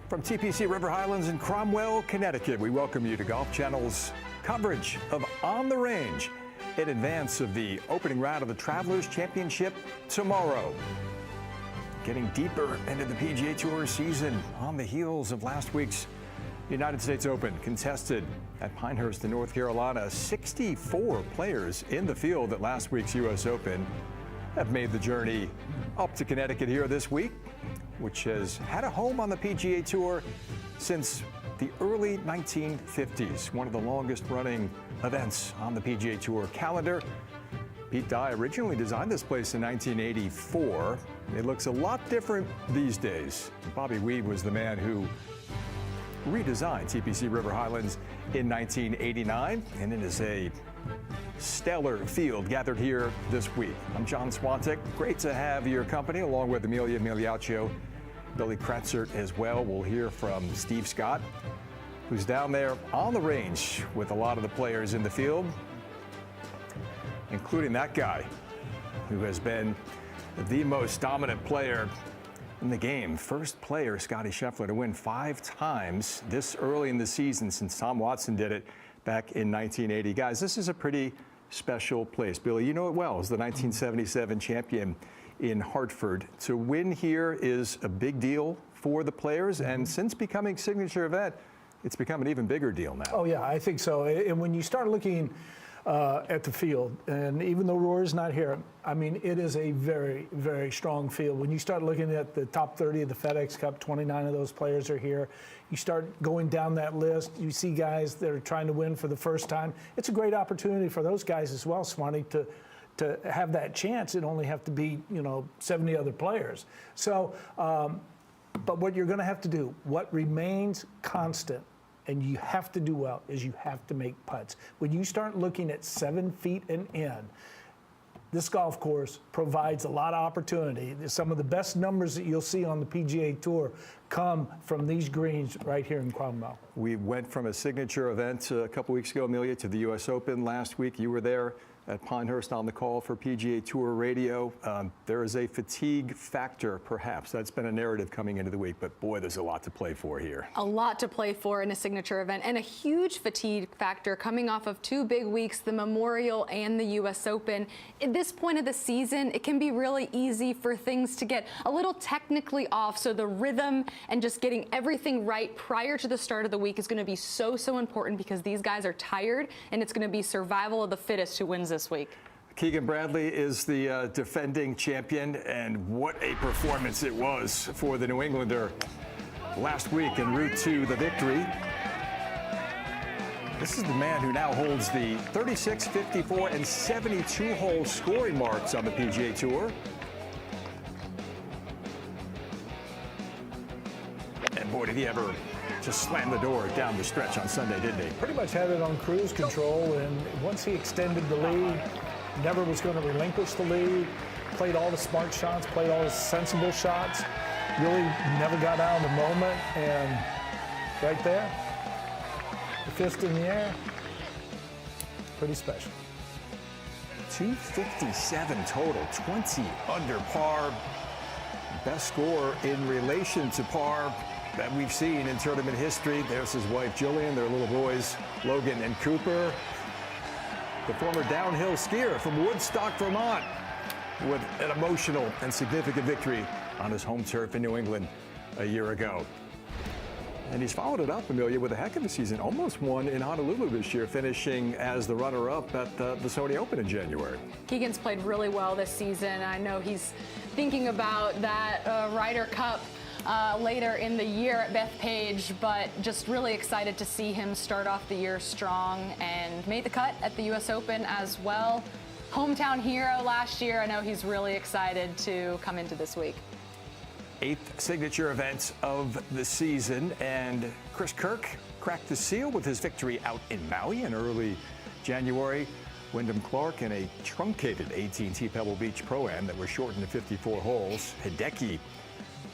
From TPC River Highlands in Cromwell, Connecticut, we welcome you to Golf Channel's coverage of On the Range in advance of the opening round of the Travelers Championship tomorrow. Getting deeper into the PGA Tour season on the heels of last week's United States Open contested at Pinehurst in North Carolina. 64 players in the field at last week's U.S. Open have made the journey up to Connecticut here this week, which has had a home on the PGA Tour since the early 1950s, one of the longest running events on the PGA Tour calendar. Pete Dye originally designed this place in 1984. It looks a lot different these days. Bobby Weed was the man who redesigned TPC River Highlands in 1989, and it is a stellar field gathered here this week. I'm John Swantek. Great to have your company, along with Amelia Migliaccio, Billy Kratzert as well. We'll hear from Steve Scott, who's down there on the range with a lot of the players in the field, including that guy who has been the most dominant player in the game. First player, Scottie Scheffler, to win 5 times this early in the season since Tom Watson did it back in 1980. Guys, this is a pretty special place. Billy, you know it well, as the 1977 champion in Hartford. To win here is a big deal for the players, and since becoming signature event, it's become an even bigger deal now. Oh yeah, I think so. And when you start looking at the field, and even though Rory's not here, I mean, it is a very, very strong field. When you start looking at the top 30 of the FedEx Cup, 29 of those players are here. You start going down that list, you see guys that are trying to win for the first time. It's a great opportunity for those guys as well, Swanee, to have that chance and only have to beat, 70 other players. So, but what you're going to have to do, what remains constant, and you have to do well, is you have to make putts. When you start looking at 7 feet and in, this golf course provides a lot of opportunity. Some of the best numbers that you'll see on the PGA Tour come from these greens right here in Cromwell. We went from a signature event a couple weeks ago, Amelia, to the U.S. Open last week. You were there at Pinehurst on the call for PGA Tour Radio. There is a fatigue factor, perhaps. That's been a narrative coming into the week, but boy, there's a lot to play for here. A lot to play for in a signature event, and a huge fatigue factor coming off of 2 big weeks, the Memorial and the U.S. Open. At this point of the season, it can be really easy for things to get a little technically off, so the rhythm and just getting everything right prior to the start of the week is going to be so important, because these guys are tired, and it's going to be survival of the fittest who wins this week. Keegan Bradley is the defending champion, and what a performance it was for the New Englander last week en route to the victory. This is the man who now holds the 36, 54, and 72-hole scoring marks on the PGA Tour. And boy, did he ever just slam the door down the stretch on Sunday, didn't he? Pretty much had it on cruise control, and once he extended the lead, never was going to relinquish the lead, played all the smart shots, played all the sensible shots, really never got out of the moment, and right there, the fist in the air, pretty special. 257 total, 20 under par. Best score in relation to par that we've seen in tournament history. There's his wife, Jillian, their little boys, Logan and Cooper. The former downhill skier from Woodstock, Vermont, with an emotional and significant victory on his home turf in New England a year ago. And he's followed it up, Amelia, with a heck of a season. Almost won in Honolulu this year, finishing as the runner-up at the Sony Open in January. Keegan's played really well this season. I know he's thinking about that Ryder Cup later in the year at Bethpage, but just really excited to see him start off the year strong, and made the cut at the U.S. Open as well. Hometown hero last year. I know he's really excited to come into this week. 8th signature event of the season, and Chris Kirk cracked the seal with his victory out in Maui in early January. Wyndham Clark in a truncated 18T Pebble Beach Pro-Am that was shortened to 54 holes. Hideki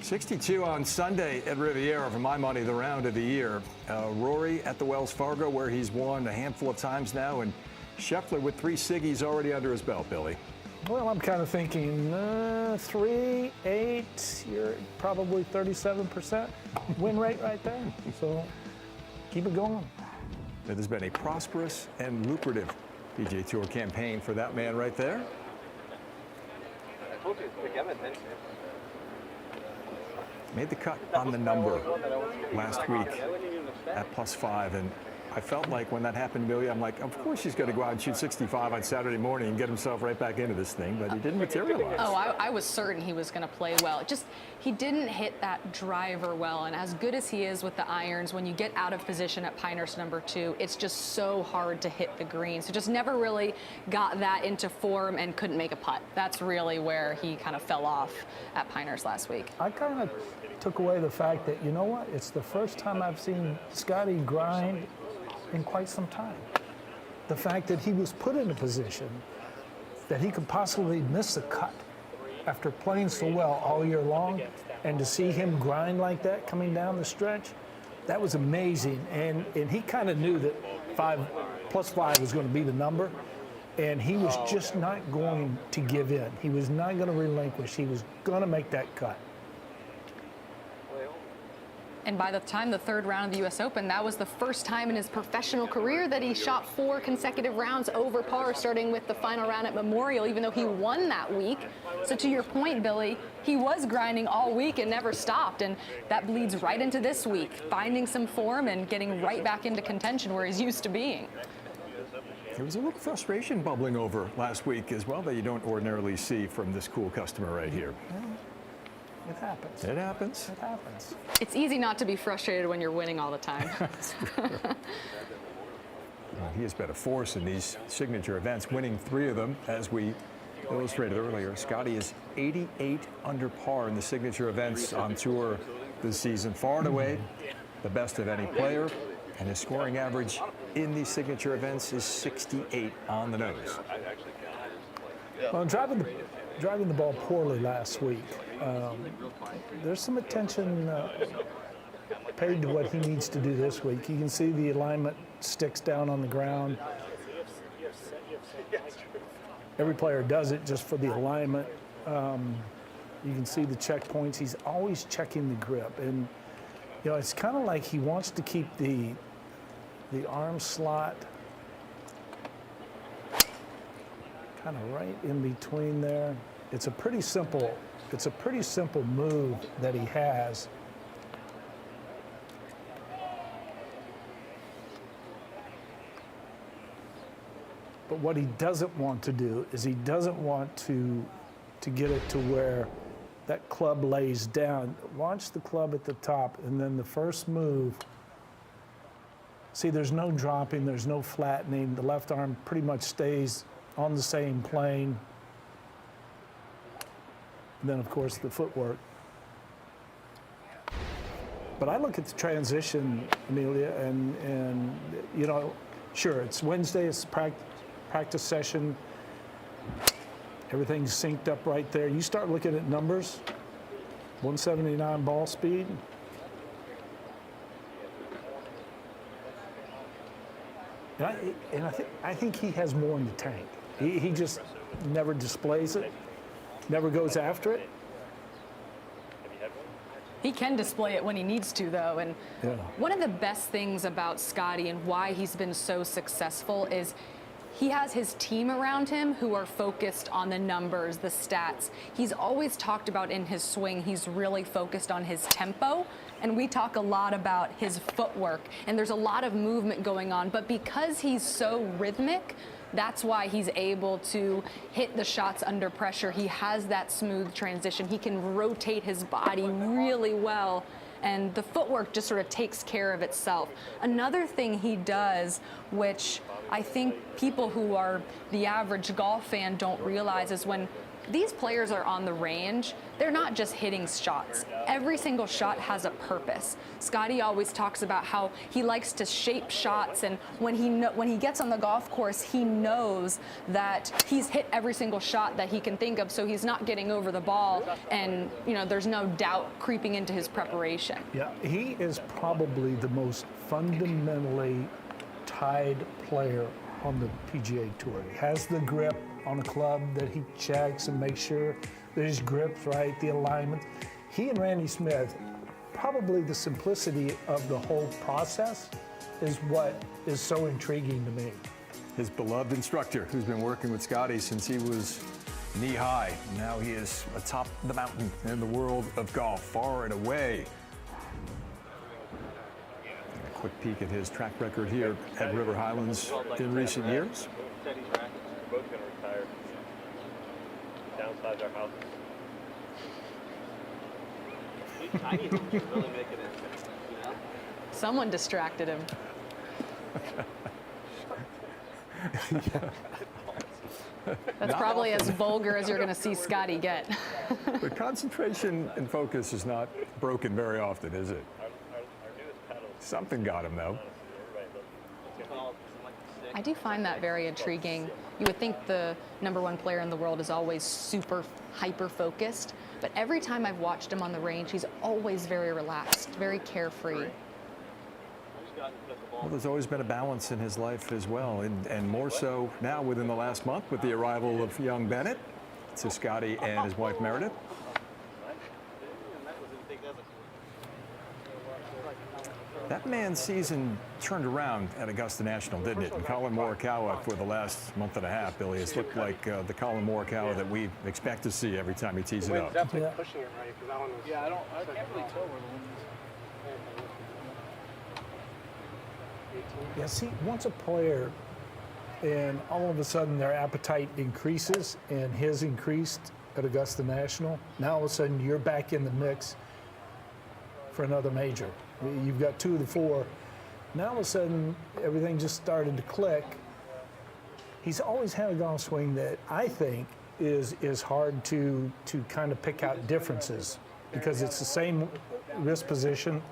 62 on Sunday at Riviera, for my money, the round of the year. Rory at the Wells Fargo, where he's won a handful of times now, and Scheffler with 3 Siggies already under his belt, Billy. Well, I'm kind of thinking 3, 8, you're probably 37% win rate right there. So keep it going. It has been a prosperous and lucrative PGA Tour campaign for that man right there. Made the cut on the number last week at +5, and I felt like when that happened, Billy, I'm like, of course he's going to go out and shoot 65 on Saturday morning and get himself right back into this thing, but he didn't materialize. Oh, I was certain he was going to play well. He didn't hit that driver well, and as good as he is with the irons, when you get out of position at Pinehurst number 2, it's just so hard to hit the green. So just never really got that into form and couldn't make a putt. That's really where he kind of fell off at Pinehurst last week. I kind of took away the fact that, you know what, it's the first time I've seen Scottie grind in quite some time. The fact that he was put in a position that he could possibly miss a cut after playing so well all year long, and to see him grind like that coming down the stretch, that was amazing. And he kind of knew that +5 was going to be the number, and he was just not going to give in. He was not going to relinquish. He was going to make that cut. And by the time the third round of the U.S. Open, that was the first time in his professional career that he shot 4 consecutive rounds over par, starting with the final round at Memorial, even though he won that week. So to your point, Billy, he was grinding all week and never stopped, and that bleeds right into this week, finding some form and getting right back into contention where he's used to being. There was a little frustration bubbling over last week as well that you don't ordinarily see from this cool customer right here. It happens. It happens. It happens. It's easy not to be frustrated when you're winning all the time. He has been a force in these signature events, winning 3 of them, as we illustrated earlier. Scottie is 88 under par in the signature events on tour this season, far and away the best of any player, and his scoring average in these signature events is 68 on the nose. Well, driving the ball poorly last week, there's some attention paid to what he needs to do this week. You can see the alignment sticks down on the ground. Every player does it just for the alignment. You can see the checkpoints. He's always checking the grip, and you know, it's kind of like he wants to keep the arm slot kind of right in between there. It's a pretty simple move that he has. But what he doesn't want to do is he doesn't want to get it to where that club lays down. Launch the club at the top, and then the first move. See, there's no dropping, there's no flattening. The left arm pretty much stays on the same plane. And then, of course, the footwork. But I look at the transition, Amelia, and you know, sure, it's Wednesday, it's practice session. Everything's synced up right there. You start looking at numbers, 179 ball speed. And I think he has more in the tank. He just never displays it, never goes after it. He can display it when he needs to, though. And one of the best things about Scottie and why he's been so successful is he has his team around him who are focused on the numbers, the stats. He's always talked about in his swing, he's really focused on his tempo. And we talk a lot about his footwork, and there's a lot of movement going on. But because he's so rhythmic, that's why he's able to hit the shots under pressure. He has that smooth transition. He can rotate his body really well, and the footwork just sort of takes care of itself. Another thing he does, which I think people who are the average golf fan don't realize, is when these players are on the range, they're not just hitting shots. Every single shot has a purpose. Scottie always talks about how he likes to shape shots, and when he gets on the golf course, he knows that he's hit every single shot that he can think of, so he's not getting over the ball, and you know, there's no doubt creeping into his preparation. Yeah, he is probably the most fundamentally tied player on the PGA Tour. He has the grip, on a club that he checks and makes sure that his grip's right, the alignment. He and Randy Smith, probably the simplicity of the whole process is what is so intriguing to me. His beloved instructor, who's been working with Scottie since he was knee-high. Now he is atop the mountain in the world of golf, far and away. A quick peek at his track record here at River Highlands in recent years. We're both going to retire. Downsize our house. These tiny homes are really making it, you know? Someone distracted him. That's probably as vulgar as you're going to see Scottie get. But concentration and focus is not broken very often, is it? Our newest paddle. Something got him, though. I do find that very intriguing. You would think the #1 player in the world is always super hyper-focused, but every time I've watched him on the range, he's always very relaxed, very carefree. Well, there's always been a balance in his life as well, and more so now within the last month with the arrival of young Bennett to Scottie and his wife Meredith. That man's season turned around at Augusta National, didn't it? And Collin Morikawa for the last month and a half, Billy, has looked like the Collin Morikawa that we expect to see every time he tees it up. Definitely pushing it right, because that one was. Yeah, I can't really tell where the wind is. Yeah, see, once a player, and all of a sudden their appetite increases, and his increased at Augusta National, now all of a sudden you're back in the mix for another major. You've got 2 of the 4. Now all of a sudden everything just started to click. He's always had a golf swing that I think is hard to kind of pick out differences because it's the same wrist position.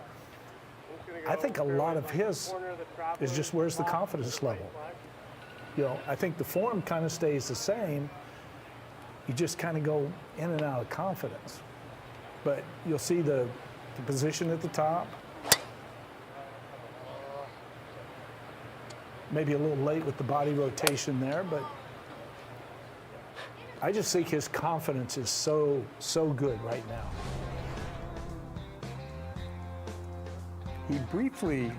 I think a lot of his is just where's the confidence level. You know, I think the form kind of stays the same. You just kind of go in and out of confidence. But you'll see the position at the top. Maybe a little late with the body rotation there, but I just think his confidence is so good right now. He briefly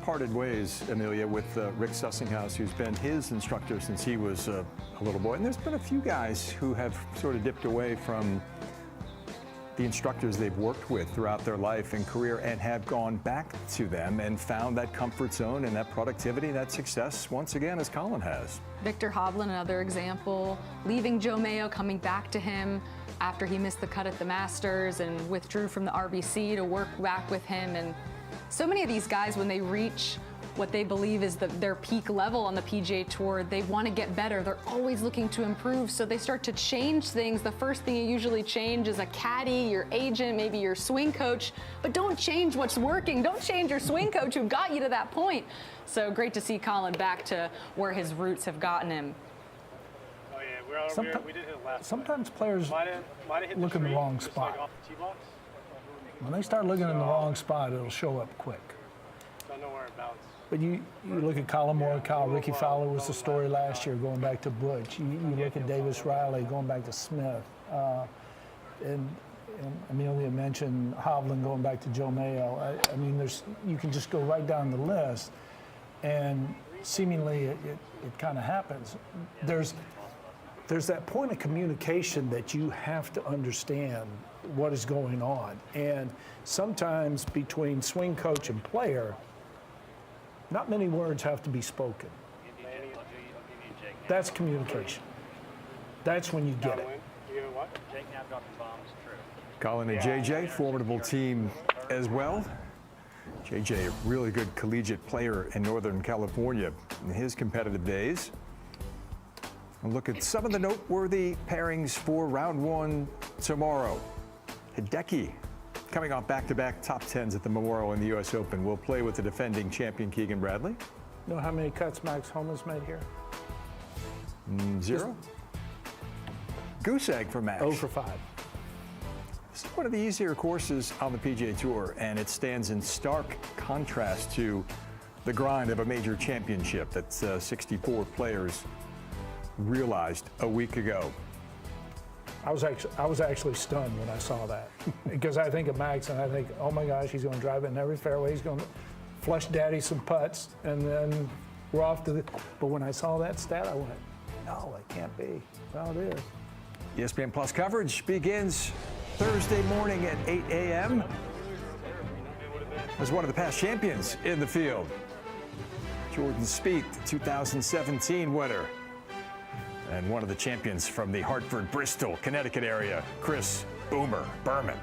parted ways, Amelia, with Rick Sussinghouse, who's been his instructor since he was a little boy. And there's been a few guys who have sort of dipped away from the instructors they've worked with throughout their life and career and have gone back to them and found that comfort zone and that productivity, that success, once again, as Collin has. Viktor Hovland, another example, leaving Joe Mayo, coming back to him after he missed the cut at the Masters and withdrew from the RBC to work back with him. And so many of these guys, when they reach what they believe is their peak level on the PGA Tour, they want to get better. They're always looking to improve, so they start to change things. The first thing you usually change is a caddy, your agent, maybe your swing coach, but don't change what's working. Don't change your swing coach who got you to that point. So great to see Collin back to where his roots have gotten him. Oh yeah, we did hit last. Sometimes players Might have hit look in the wrong just spot. Like off the tee box. When they start looking in the wrong spot, it'll show up quick. Don't know where it bounced. But you look at Collin Morikawa, Ricky Fowler was the story last year, going back to Butch. You look at Davis Riley, going back to Smith. And Amelia mentioned Hovland going back to Joe Mayo. I mean, you can just go right down the list, and seemingly it kind of happens. There's that point of communication that you have to understand what is going on. And sometimes between swing coach and player, not many words have to be spoken. That's communication. That's when you get it. Collin and JJ, formidable team as well. JJ, a really good collegiate player in Northern California in his competitive days. And look at some of the noteworthy pairings for round 1 tomorrow. Hideki, coming off back-to-back top 10s at the Memorial and the U.S. Open, will play with the defending champion Keegan Bradley. You know how many cuts Max Homa's made here? 0. Goose egg for Max. 0 for 5. This is one of the easier courses on the PGA Tour, and it stands in stark contrast to the grind of a major championship. That's 64 players realized a week ago. I was actually stunned when I saw that because I think of Max and I think, oh my gosh, he's going to drive it in every fairway. He's going to flush Daddy some putts, and then we're off to the. But when I saw that stat, I went, no, it can't be. Well, it is. ESPN Plus coverage begins Thursday morning at 8 a.m. as one of the past champions in the field, Jordan Spieth, the 2017 winner, and one of the champions from the Hartford, Bristol, Connecticut area, Chris Boomer Berman.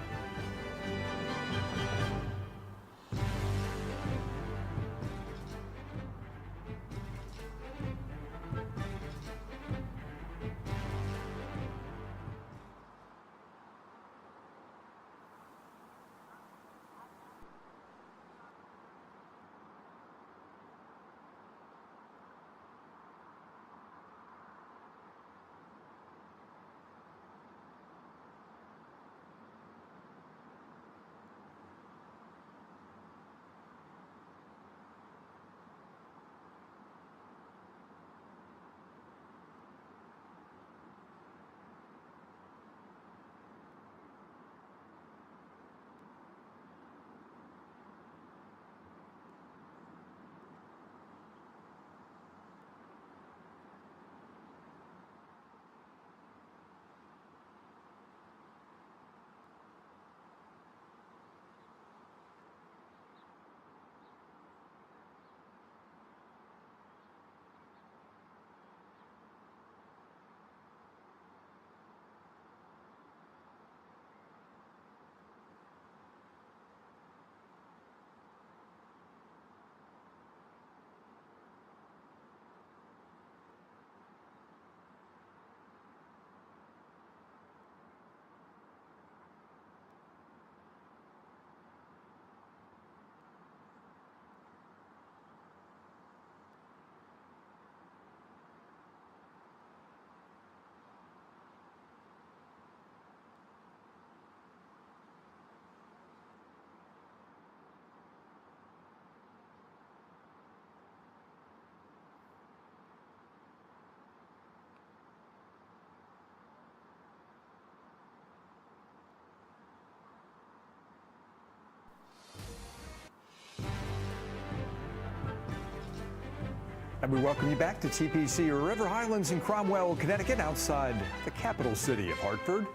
And we welcome you back to TPC River Highlands in Cromwell, Connecticut, outside the capital city of Hartford.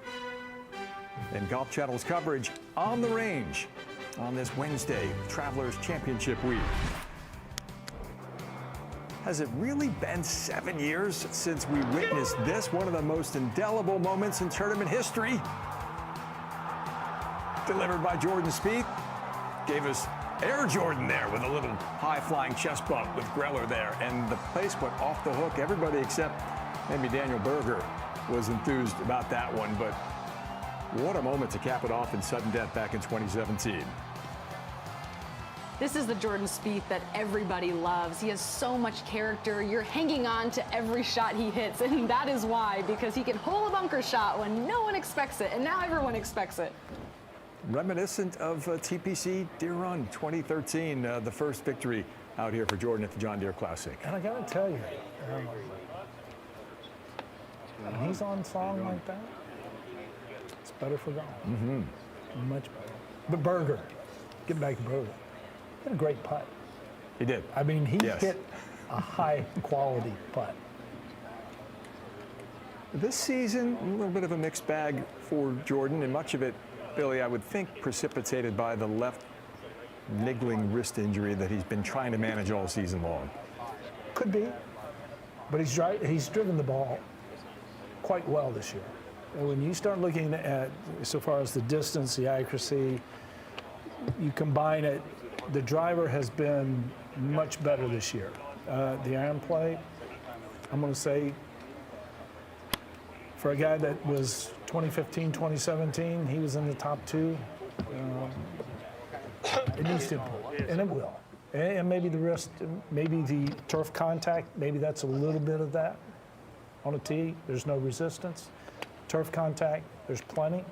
And Golf Channel's coverage on the range on this Wednesday, Travelers Championship Week. Has it really been 7 years since we witnessed this, one of the most indelible moments in tournament history? Delivered by Jordan Spieth. Gave us Air Jordan there with a little high-flying chest bump with Greller there, and the place went off the hook. Everybody except maybe Daniel Berger was enthused about that one, but what a moment to cap it off in sudden death back in 2017. This is the Jordan Spieth that everybody loves. He has so much character. You're hanging on to every shot he hits, and that is why, because he can hole a bunker shot when no one expects it, and now everyone expects it. Reminiscent of TPC Deer Run 2013, the first victory out here for Jordan at the John Deere Classic. And I got to tell you, when he's on song like that, it's better for golf. Mm-hmm. Much better. But Berger, getting back to Berger, he had a great putt. He did. I mean, he hit a high-quality putt. This season, a little bit of a mixed bag for Jordan, and much of it, Billy, I would think precipitated by the left niggling wrist injury that he's been trying to manage all season long. Could be, but he's driven the ball quite well this year. And when you start looking at, so far as the distance, the accuracy, you combine it, the driver has been much better this year. The iron play, I'm going to say, for a guy that was 2015, 2017, he was in the top two. It needs to improve, and it will. And maybe the rest, maybe the turf contact, maybe that's a little bit of that. On a tee, there's no resistance. Turf contact, there's plenty.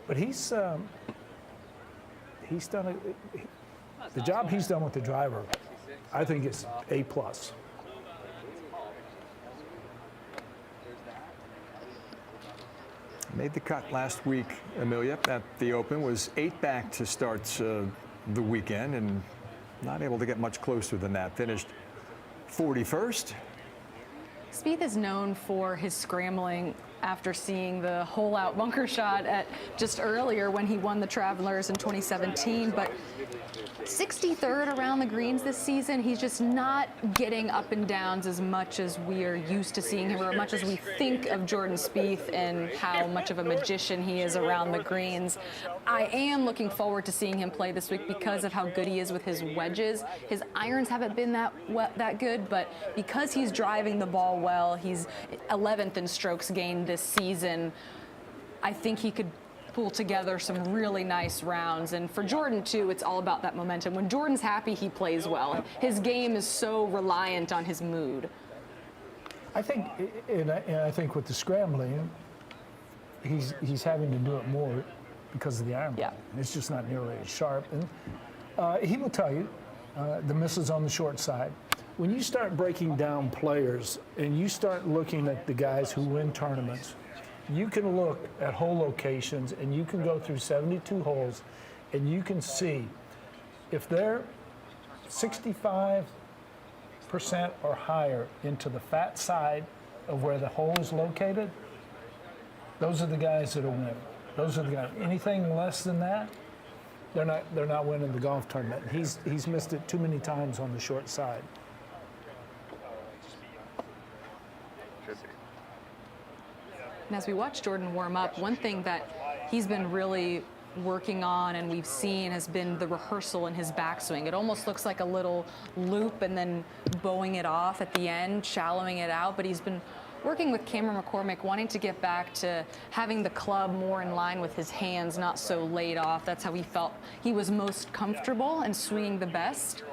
But he's done the job he's done with the driver, I think it's A+. Made the cut last week, Amelia, at the Open. Was 8 back to start the weekend and not able to get much closer than that. Finished 41st. Spieth is known for his scrambling after seeing the hole-out bunker shot at just earlier when he won the Travelers in 2017, but 63rd around the greens this season. He's just not getting up and downs as much as we are used to seeing him, or much as we think of Jordan Spieth and how much of a magician he is around the greens. I am looking forward to seeing him play this week because of how good he is with his wedges. His irons haven't been that good, but because he's driving the ball well, he's 11th in strokes gained this season. I think he could pull together some really nice rounds. And for Jordan, too, it's all about that momentum. When Jordan's happy, he plays well. His game is so reliant on his mood. I think, and I think with the scrambling, he's having to do it more because of the iron ball. Yeah. It's just not nearly as sharp. And he will tell you the misses on the short side. When you start breaking down players and you start looking at the guys who win tournaments, you can look at hole locations and you can go through 72 holes and you can see if they're 65% or higher into the fat side of where the hole is located, those are the guys that will win. Those are the guys. Anything less than that, they're not winning the golf tournament. He's missed it too many times on the short side. And as we watch Jordan warm up, one thing that he's been really working on and we've seen has been the rehearsal in his backswing. It almost looks like a little loop and then bowing it off at the end, shallowing it out. But he's been working with Cameron McCormick, wanting to get back to having the club more in line with his hands, not so laid off. That's how he felt he was most comfortable and swinging the best.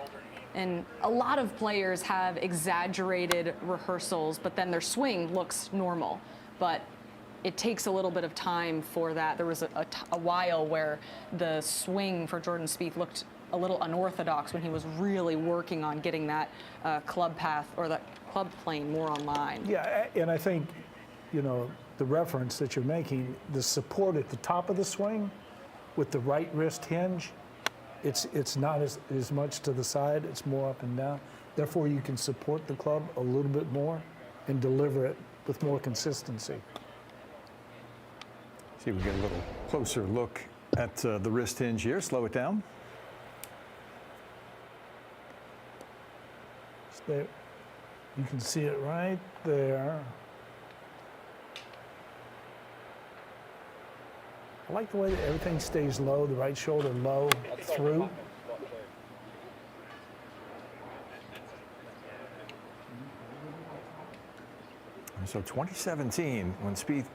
And a lot of players have exaggerated rehearsals, but then their swing looks normal. But it takes a little bit of time for that. There was a while where the swing for Jordan Spieth looked a little unorthodox when he was really working on getting that club path or that club plane more online. Yeah, and I think, you know, the reference that you're making, the support at the top of the swing with the right wrist hinge, it's not as much to the side, it's more up and down. Therefore, you can support the club a little bit more and deliver it with more consistency. See if we get a little closer look at the wrist hinge here. Slow it down. There, you can see it right there. I like the way that everything stays low, the right shoulder low through. So 2017, when Spieth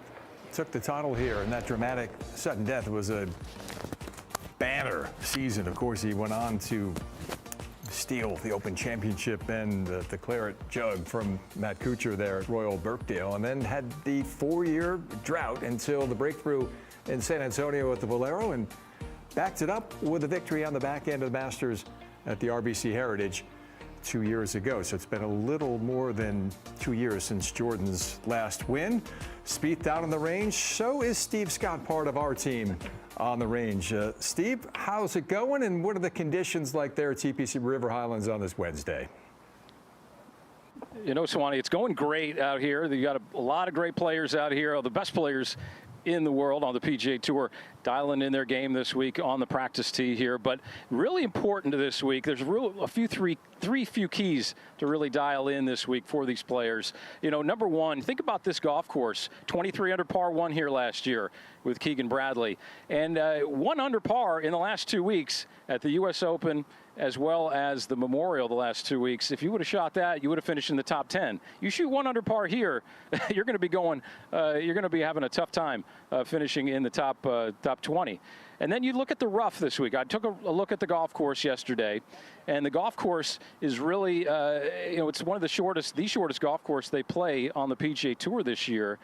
took the title here, and that dramatic sudden death was a banner season. Of course, he went on to steal the Open Championship and the Claret Jug from Matt Kuchar there at Royal Birkdale, and then had the 4-year drought until the breakthrough in San Antonio at the Valero, and backed it up with a victory on the back end of the Masters at the RBC Heritage 2 years ago. So it's been a little more than 2 years since Jordan's last win. Spieth out on the range. So is Steve Scott part of our team on the range. Steve, how's it going, and what are the conditions like there at TPC River Highlands on this Wednesday? You know, Swanee, it's going great out here. You got a lot of great players out here, the best players in the world on the PGA Tour, dialing in their game this week on the practice tee here. But really important to this week, there's three few keys to really dial in this week for these players. You know, number one, think about this golf course. 23 under par 1 here last year with Keegan Bradley, and 1 under par in the last 2 weeks at the U.S. Open as well as the Memorial the last 2 weeks. If you would have shot that, you would have finished in the top 10. You shoot 1 under par here, you're going to be going, you're going to be having a tough time finishing in the top 20. And then you look at the rough this week. I took a look at the golf course yesterday, and the golf course is really, you know, it's one of the shortest golf course they play on the PGA Tour this year.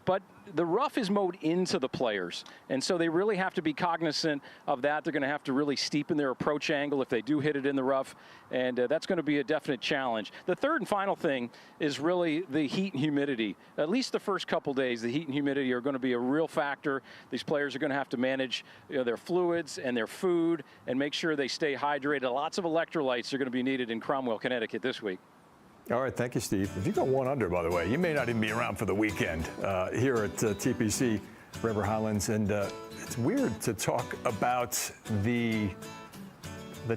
but the rough is mowed into the players, and so they really have to be cognizant of that. They're going to have to really steepen their approach angle if they do hit it in the rough, and that's going to be a definite challenge. The third and final thing is really the heat and humidity. At least the first couple days, the heat and humidity are going to be a real factor. These players are going to have to manage their fluids and their food and make sure they stay hydrated. Lots of electrolytes are going to be needed in Cromwell, Connecticut this week. All right, thank you, Steve. If you go 1 under, by the way, you may not even be around for the weekend here at TPC River Highlands. And it's weird to talk about the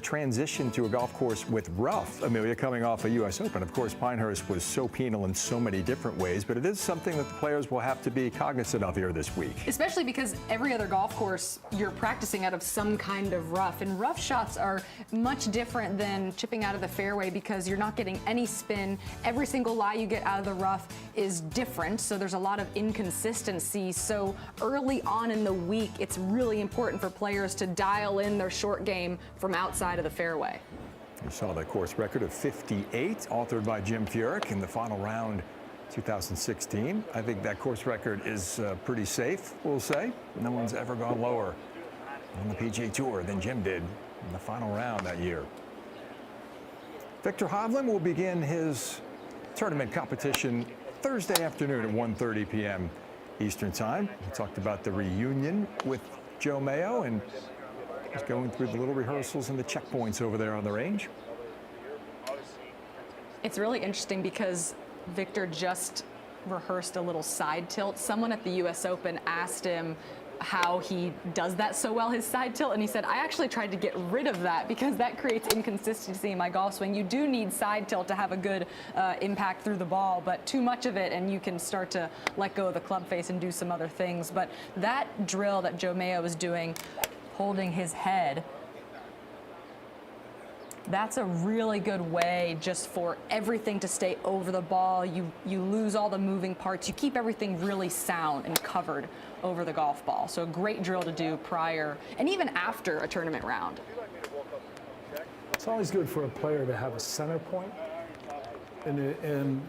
transition to a golf course with rough. Amelia, coming off a U.S. Open. Of course, Pinehurst was so penal in so many different ways, but it is something that the players will have to be cognizant of here this week. Especially because every other golf course, you're practicing out of some kind of rough. And rough shots are much different than chipping out of the fairway because you're not getting any spin. Every single lie you get out of the rough is different, so there's a lot of inconsistency. So early on in the week, it's really important for players to dial in their short game from outside of the fairway. You saw the course record of 58, authored by Jim Furyk in the final round 2016. I think that course record is pretty safe, we'll say. No one's ever gone lower on the PGA Tour than Jim did in the final round that year. Viktor Hovland will begin his tournament competition Thursday afternoon at 1:30 p.m. Eastern Time. We talked about the reunion with Joe Mayo, and he's going through the little rehearsals and the checkpoints over there on the range. It's really interesting because Viktor just rehearsed a little side tilt. Someone at the U.S. Open asked him how he does that so well, his side tilt, and he said, I actually tried to get rid of that because that creates inconsistency in my golf swing. You do need side tilt to have a good impact through the ball, but too much of it and you can start to let go of the club face and do some other things. But that drill that Joe Mayo was doing, holding his head, that's a really good way just for everything to stay over the ball. You lose all the moving parts. You keep everything really sound and covered over the golf ball. So a great drill to do prior and even after a tournament round. It's always good for a player to have a center point. And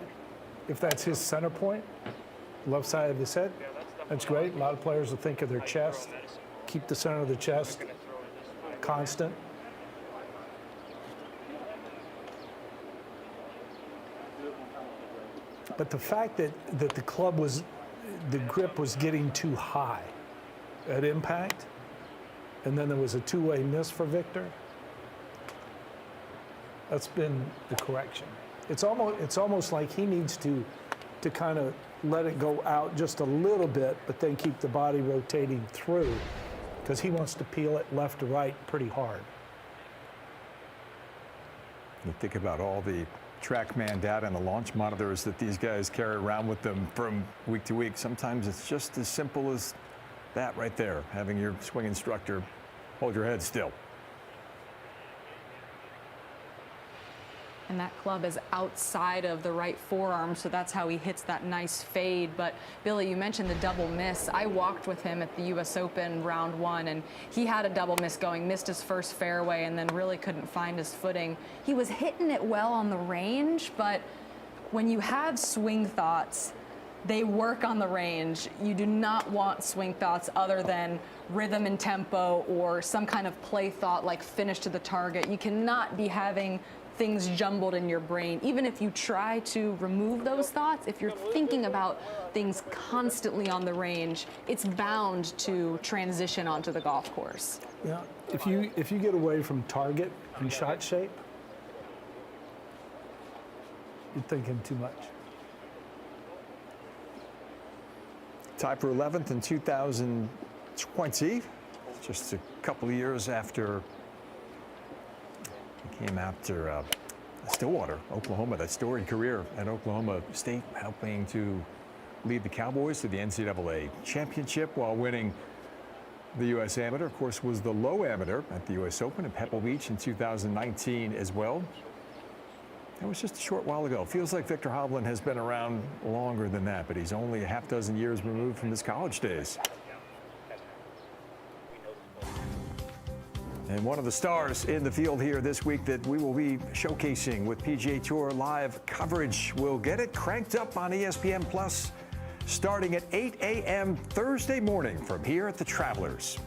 if that's his center point, left side of his head, that's great. A lot of players will think of their chest, keep the center of the chest constant. But the fact that the grip was getting too high at impact, and then there was a two-way miss for Viktor, that's been the correction. It's almost like he needs to kind of let it go out just a little bit, but then keep the body rotating through, because he wants to peel it left to right pretty hard. You think about all the TrackMan data and the launch monitors that these guys carry around with them from week to week. Sometimes it's just as simple as that right there, having your swing instructor hold your head still. And that club is outside of the right forearm, so that's how he hits that nice fade. But Billy, you mentioned the double miss. I walked with him at the U.S. Open round 1, and he had a double miss going, missed his first fairway, and then really couldn't find his footing. He was hitting it well on the range, but when you have swing thoughts, they work on the range. You do not want swing thoughts other than rhythm and tempo or some kind of play thought like finish to the target. You cannot be having things jumbled in your brain. Even if you try to remove those thoughts, if you're thinking about things constantly on the range, it's bound to transition onto the golf course. Yeah, if you get away from target and shot shape, you're thinking too much. Tied for 11th in 2020, just a couple of years after he came after Stillwater, Oklahoma, that storied career at Oklahoma State, helping to lead the Cowboys to the NCAA championship while winning the U.S. Amateur. Of course, was the low amateur at the U.S. Open in Pebble Beach in 2019 as well. That was just a short while ago. Feels like Viktor Hovland has been around longer than that, but he's only a half dozen years removed from his college days. And one of the stars in the field here this week that we will be showcasing with PGA Tour live coverage. We'll get it cranked up on ESPN Plus starting at 8 a.m. Thursday morning from here at the Travelers.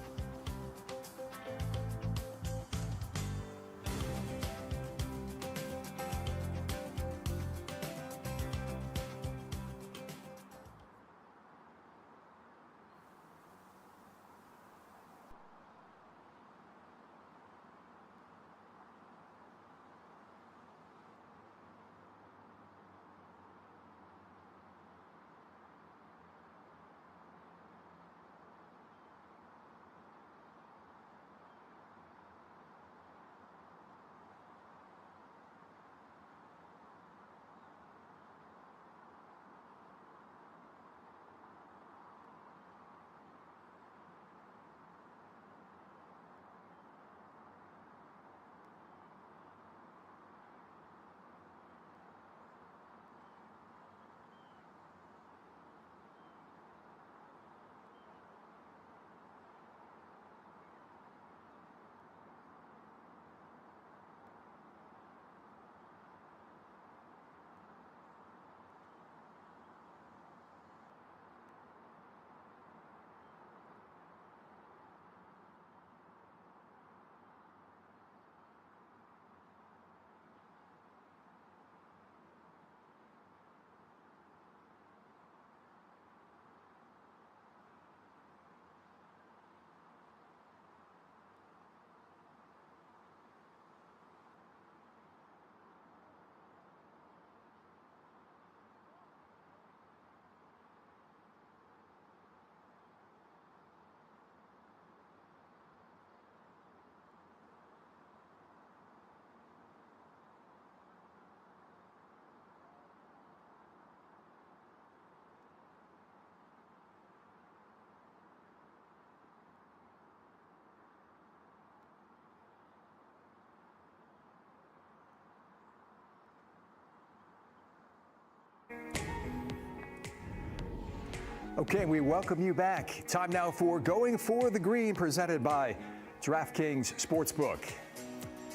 Okay, we welcome you back. Time now for Going for the Green, presented by DraftKings Sportsbook.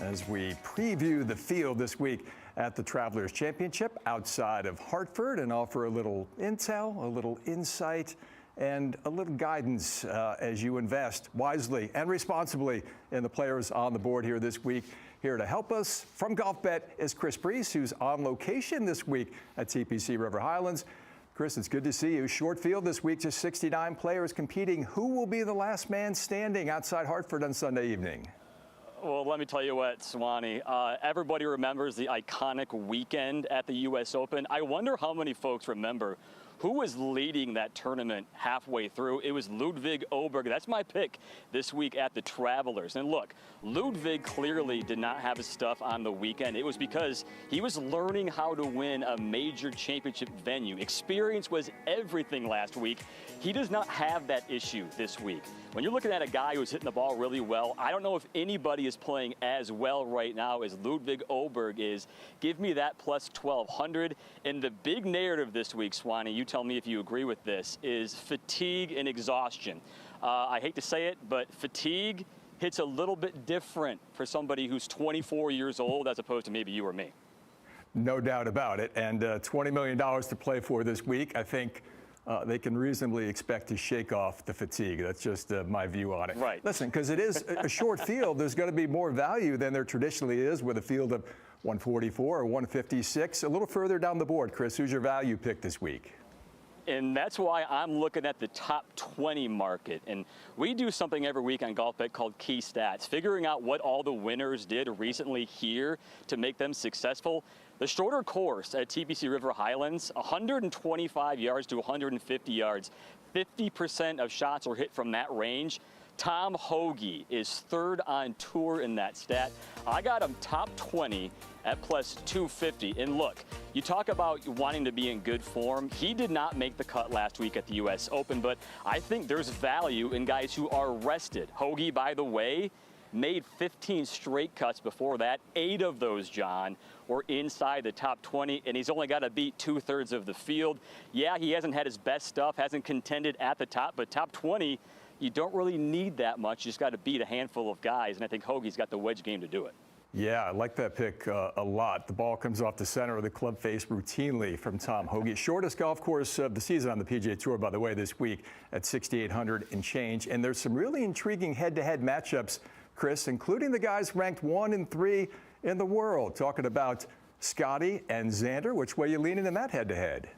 As we preview the field this week at the Travelers Championship outside of Hartford and offer a little intel, a little insight, and a little guidance as you invest wisely and responsibly in the players on the board here this week. Here to help us from GolfBet is Chris Priest, who's on location this week at TPC River Highlands. Chris, it's good to see you. Short field this week, just 69 players competing. Who will be the last man standing outside Hartford on Sunday evening? Well, let me tell you what, Swanee, everybody remembers the iconic weekend at the U.S. Open. I wonder how many folks remember who was leading that tournament halfway through. It was Ludwig Åberg. That's my pick this week at the Travelers. And look, Ludwig clearly did not have his stuff on the weekend. It was because he was learning how to win a major championship venue. Experience was everything last week. He does not have that issue this week. When you're looking at a guy who's hitting the ball really well, I don't know if anybody is playing as well right now as Ludwig Åberg is. Give me that plus 1,200. And the big narrative this week, Swanee, you tell me if you agree with this, is fatigue and exhaustion. I hate to say it, but fatigue hits a little bit different for somebody who's 24 years old as opposed to maybe you or me. No doubt about it. And $20 million to play for this week. I think they can reasonably expect to shake off the fatigue. That's just my view on it. Right. Listen, because it is a short field, there's going to be more value than there traditionally is with a field of 144 or 156. A little further down the board, Chris, who's your value pick this week? And that's why I'm looking at the top 20 market. And we do something every week on GolfBet called Key Stats, figuring out what all the winners did recently here to make them successful. The shorter course at TPC River Highlands, 125 yards to 150 yards. 50% of shots were hit from that range. Tom Hoge is third on tour in that stat. I got him top 20 at plus 250. And look, you talk about wanting to be in good form. He did not make the cut last week at the U.S. Open, but I think there's value in guys who are rested. Hoge, by the way, made 15 straight cuts before that. 8 of those, John, were inside the top 20, and he's only got to beat 2/3 of the field. Yeah, he hasn't had his best stuff, hasn't contended at the top, but top 20, you don't really need that much. You just got to beat a handful of guys, and I think Hoagie's got the wedge game to do it. Yeah, I like that pick a lot. The ball comes off the center of the club face routinely from Tom Hoge. Shortest golf course of the season on the PGA Tour, by the way, this week at 6,800 and change. And there's some really intriguing head-to-head matchups, Chris, including the guys ranked 1 and 3 in the world. Talking about Scottie and Xander. Which way you leaning in that head-to-head?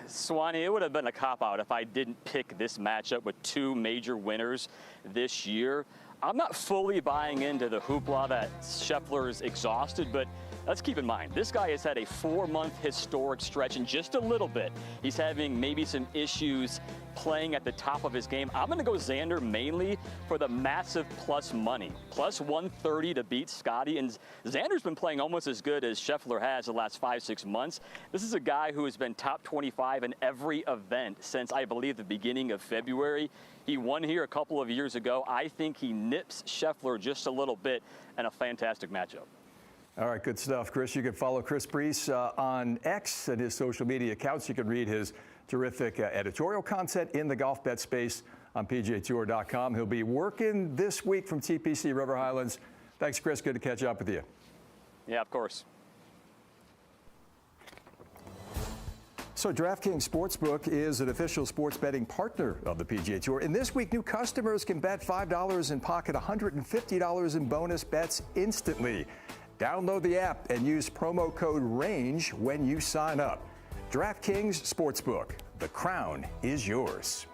Swanee, it would have been a cop-out if I didn't pick this matchup with two major winners this year. I'm not fully buying into the hoopla that Scheffler's exhausted, but let's keep in mind, this guy has had a 4-month historic stretch, and just a little bit, he's having maybe some issues playing at the top of his game. I'm going to go Xander mainly for the massive plus money, plus 130 to beat Scottie, and Xander's been playing almost as good as Scheffler has the last 5-6 months. This is a guy who has been top 25 in every event since, I believe, the beginning of February. He won here a couple of years ago. I think he nips Scheffler just a little bit, and a fantastic matchup. All right, good stuff, Chris. You can follow Chris Brees on X and his social media accounts. You can read his terrific editorial content in the golf bet space on PGATour.com. He'll be working this week from TPC River Highlands. Thanks, Chris. Good to catch up with you. Yeah, of course. So DraftKings Sportsbook is an official sports betting partner of the PGA Tour. And this week, new customers can bet $5 and pocket $150 in bonus bets instantly. Download the app and use promo code RANGE when you sign up. DraftKings Sportsbook. The crown is yours.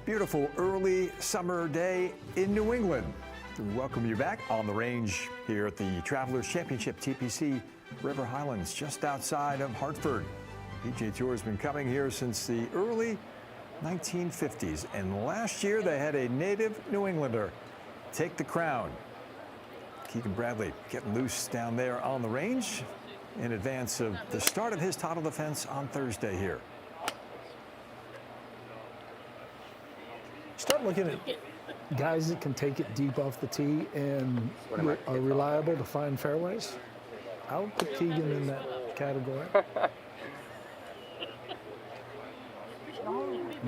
Beautiful early summer day in New England. We welcome you back on the range here at the Travelers Championship TPC River Highlands, just outside of Hartford. PGA Tour has been coming here since the early 1950s, and last year they had a native New Englander take the crown. Keegan Bradley getting loose down there on the range in advance of the start of his title defense on Thursday here. Start looking at guys that can take it deep off the tee and are reliable to find fairways. I would put Keegan in that category.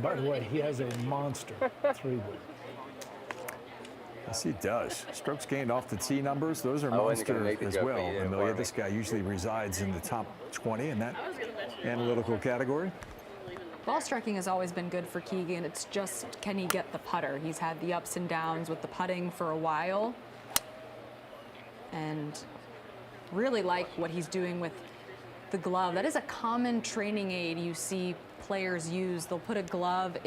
By the way, he has a monster 3-wood. Yes, he does. Strokes gained off the tee numbers, those are monster as well. Amelia, this guy usually resides in the top 20 in that analytical category. Ball striking has always been good for Keegan. It's just, can he get the putter? He's had the ups and downs with the putting for a while. And really like what he's doing with the glove. That is a common training aid you see players use. They'll put a glove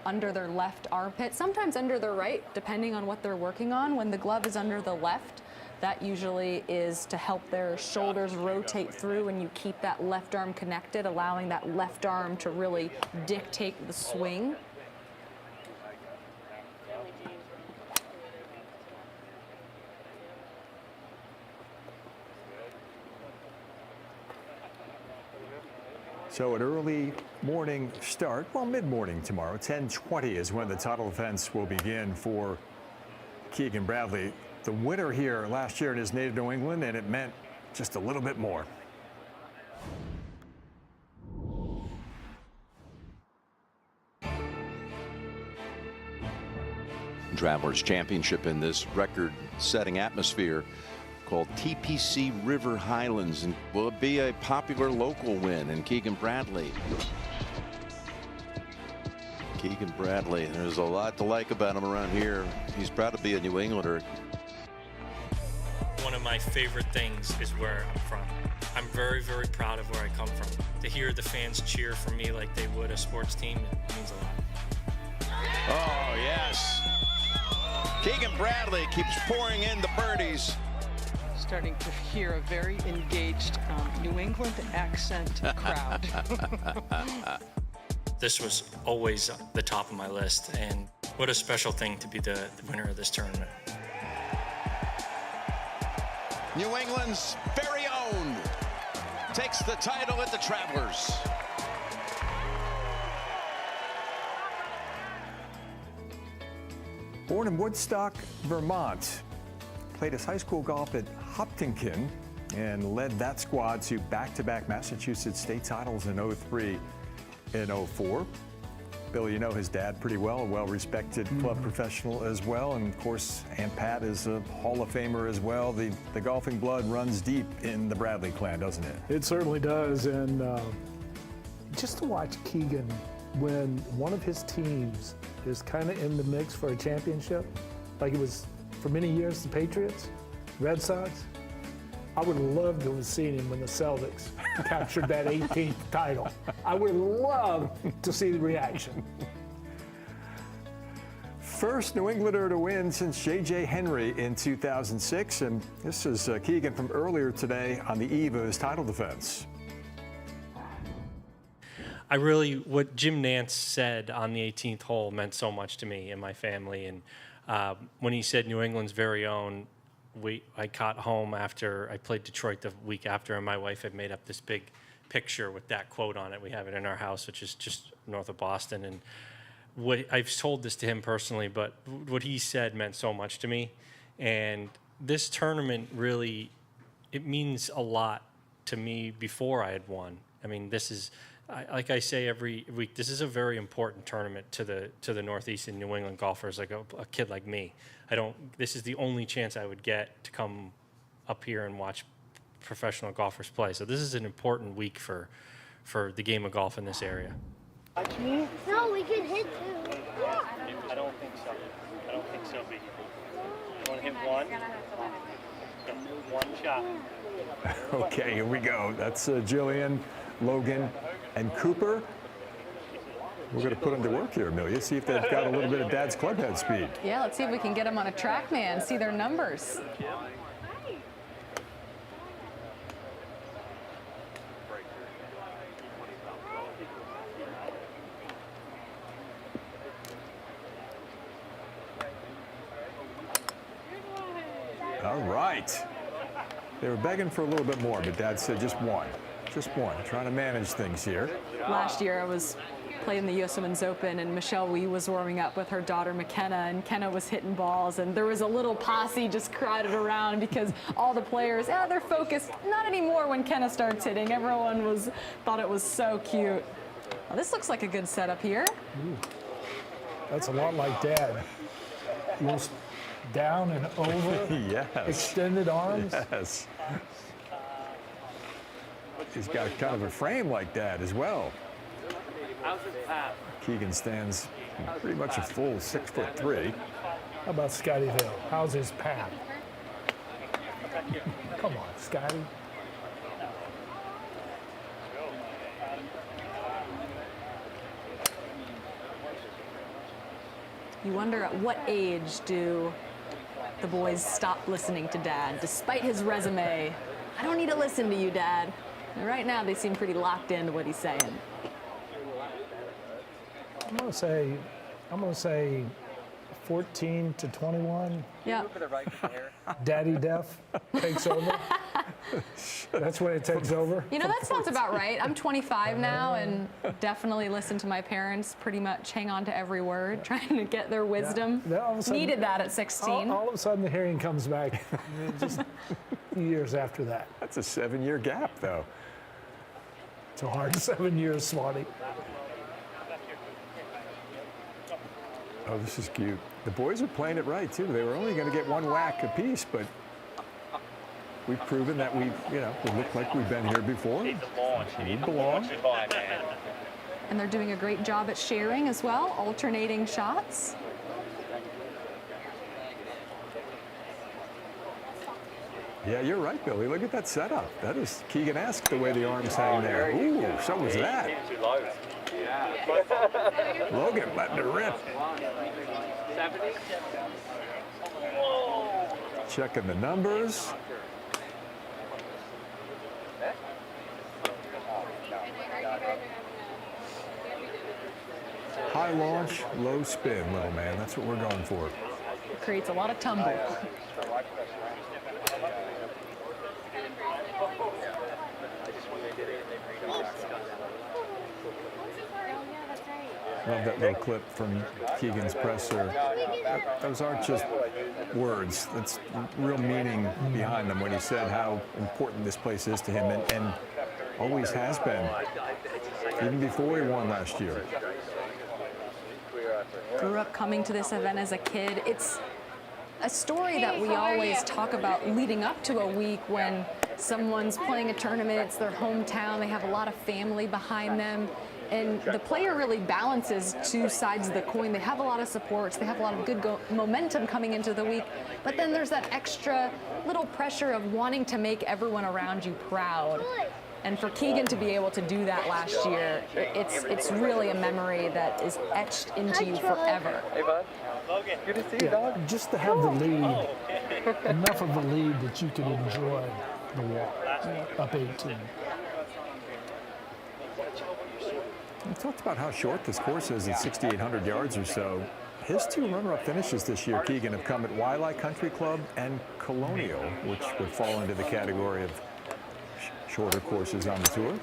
under their left armpit, sometimes under their right, depending on what they're working on. When the glove is under the left, that usually is to help their shoulders rotate through and you keep that left arm connected, allowing that left arm to really dictate the swing. So an early morning start, well, mid-morning tomorrow, 10:20 is when the title defense will begin for Keegan Bradley. The winner here last year in his native New England, and it meant just a little bit more. Travelers Championship in this record-setting atmosphere called TPC River Highlands, and will it be a popular local win? And Keegan Bradley. Keegan Bradley, there's a lot to like about him around here. He's proud to be a New Englander. One of my favorite things is where I'm from. I'm very, very proud of where I come from. To hear the fans cheer for me like they would a sports team, it means a lot. Oh, yes. Keegan Bradley keeps pouring in the birdies. Starting to hear a very engaged New England accent crowd. This was always the top of my list, and what a special thing to be the winner of this tournament. New England's very own takes the title at the Travelers. Born in Woodstock, Vermont, played his high school golf at Hopkinton and led that squad to back-to-back Massachusetts state titles in '03 and '04. Bill, you know his dad pretty well, a well-respected club professional as well. And of course, Aunt Pat is a Hall of Famer as well. The golfing blood runs deep in the Bradley clan, doesn't it? It certainly does. And just to watch Keegan when one of his teams is kind of in the mix for a championship, like it was for many years the Patriots, Red Sox, I would love to have seen him when the Celtics captured that 18th title. I would love to see the reaction. First New Englander to win since J.J. Henry in 2006. And this is Keegan from earlier today on the eve of his title defense. What Jim Nance said on the 18th hole meant so much to me and my family. And when he said New England's very own, I got home after I played Detroit the week after, and my wife had made up this big picture with that quote on it. We have it in our house, which is just north of Boston. And I've told this to him personally, but what he said meant so much to me. And this tournament really, it means a lot to me before I had won. I mean, this is, like I say every week, this is a very important tournament to the Northeast and New England golfers, like a kid like me. This is the only chance I would get to come up here and watch professional golfers play. So this is an important week for the game of golf in this area. No, we can hit too. Yeah. I don't think so. I don't think so, B. You want to hit one? One shot. Okay, here we go. That's Jillian, Logan, and Cooper. We're going to put them to work here, Amelia. See if they've got a little bit of Dad's clubhead speed. Yeah, let's see if we can get them on a TrackMan, see their numbers. All right. They were begging for a little bit more, but Dad said just one. Just one. Trying to manage things here. Last year I was playing the US Women's Open, and Michelle Wee was warming up with her daughter McKenna, and Kenna was hitting balls, and there was a little posse just crowded around because all the players, they're focused. Not anymore when Kenna starts hitting. Everyone thought it was so cute. Well, this looks like a good setup here. Ooh. That's a lot like Dad. Most down and over. Yes. Extended arms. Yes. He's got kind of a frame like that as well. How's his path? Keegan stands pretty much a full 6'3". How about Scottie Hill? How's his path? Come on, Scottie. You wonder at what age do the boys stop listening to Dad, despite his resume. I don't need to listen to you, Dad. And right now, they seem pretty locked into what he's saying. I'm gonna say 14 to 21. Yeah. Daddy deaf takes over. That's when it takes over. You know, that sounds about right. I'm 25 now and definitely listen to my parents pretty much hang on to every word, trying to get their wisdom. Yeah, all of a sudden, needed that at 16. All of a sudden, the hearing comes back just a few years after that. That's a 7-year gap, though. It's a hard 7 years, Swanee. Oh, this is cute. The boys are playing it right, too. They were only going to get one whack apiece, but we've proven that we look like we've been here before. We belong. And they're doing a great job at sharing as well, alternating shots. Yeah, you're right, Billy. Look at that setup. That is Keegan-esque, the way the arms hang there. Ooh, so was that. Logan letting it rip. Checking the numbers. High launch, low spin, little man. That's what we're going for. It creates a lot of tumble. Love that little clip from Keegan's presser. Those aren't just words. That's real meaning behind them when he said how important this place is to him and always has been, even before he won last year. Grew up coming to this event as a kid. It's a story that we always talk about leading up to a week when someone's playing a tournament. It's their hometown. They have a lot of family behind them. And the player really balances two sides of the coin. They have a lot of supports. They have a lot of good momentum coming into the week. But then there's that extra little pressure of wanting to make everyone around you proud. And for Keegan to be able to do that last year, it's really a memory that is etched into you forever. Hey, bud. Logan, good to see you, dog. Just to have the lead, enough of the lead that you can enjoy the walk up 18. We talked about how short this course is at 6,800 yards or so. His two runner-up finishes this year, Keegan, have come at Waialae Country Club and Colonial, which would fall into the category of shorter courses on the tour.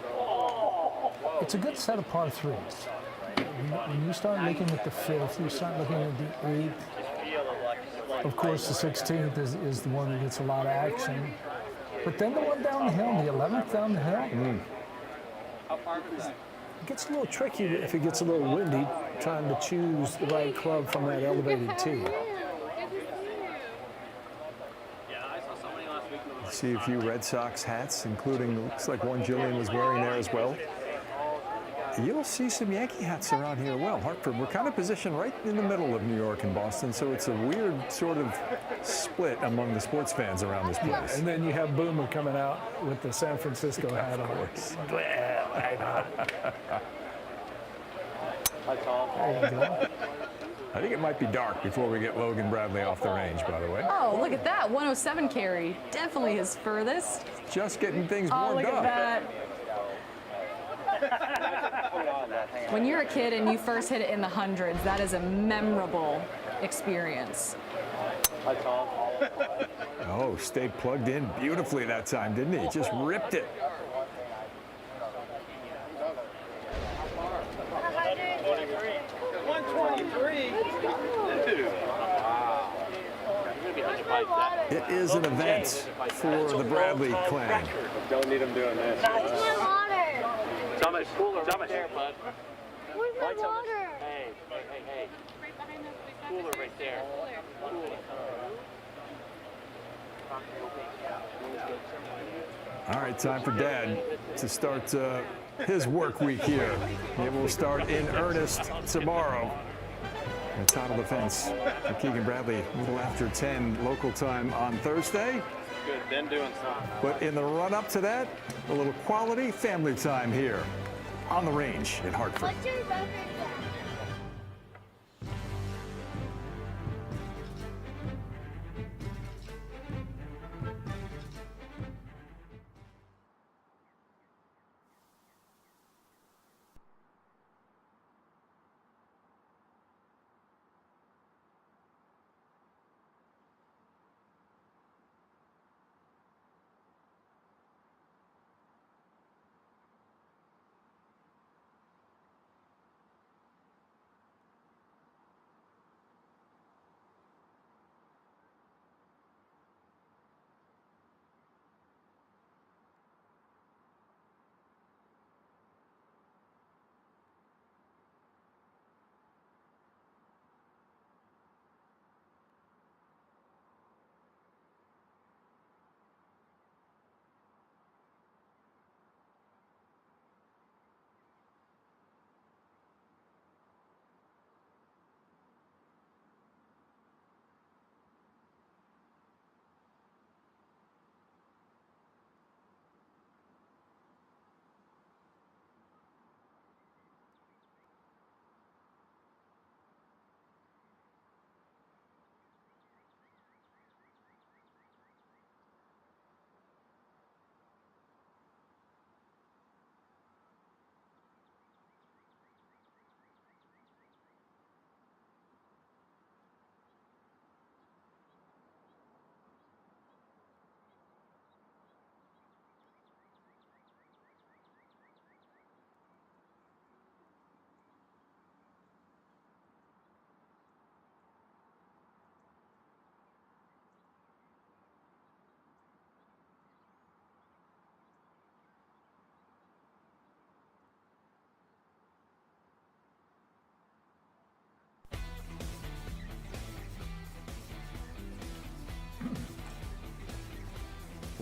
It's a good set of par threes. When you start looking at the 5th, you start looking at the 8th. Of course, the 16th is the one that gets a lot of action. But then the one down the hill, the 11th down the hill. It gets a little tricky if it gets a little windy, trying to choose the right club from that elevated tee. See a few Red Sox hats, including, looks like one Jillian was wearing there as well. You'll see some Yankee hats around here. Well, Hartford, we're kind of positioned right in the middle of New York and Boston, so it's a weird sort of split among the sports fans around this place. And then you have Boomer coming out with the San Francisco hat on. Well, I know. There you go. I think it might be dark before we get Logan Bradley off the range, by the way. Oh, look at that. 107 carry. Definitely his furthest. Just getting things Oh, warmed look up. at that. When you're a kid and you first hit it in the hundreds, that is a memorable experience. Oh, stayed plugged in beautifully that time, didn't he? Just ripped it. It is an event for the Bradley clan. Don't need him doing this. Where's my water? Thomas, cooler right there, bud. Where's my water? Hey. Cooler right there. All right, time for Dad to start his work week here. It will start in earnest tomorrow. The top of the fence for Keegan Bradley, a little after 10 local time on Thursday. Good, been doing something. But in the run-up to that, a little quality family time here on the range in Hartford. What's your record?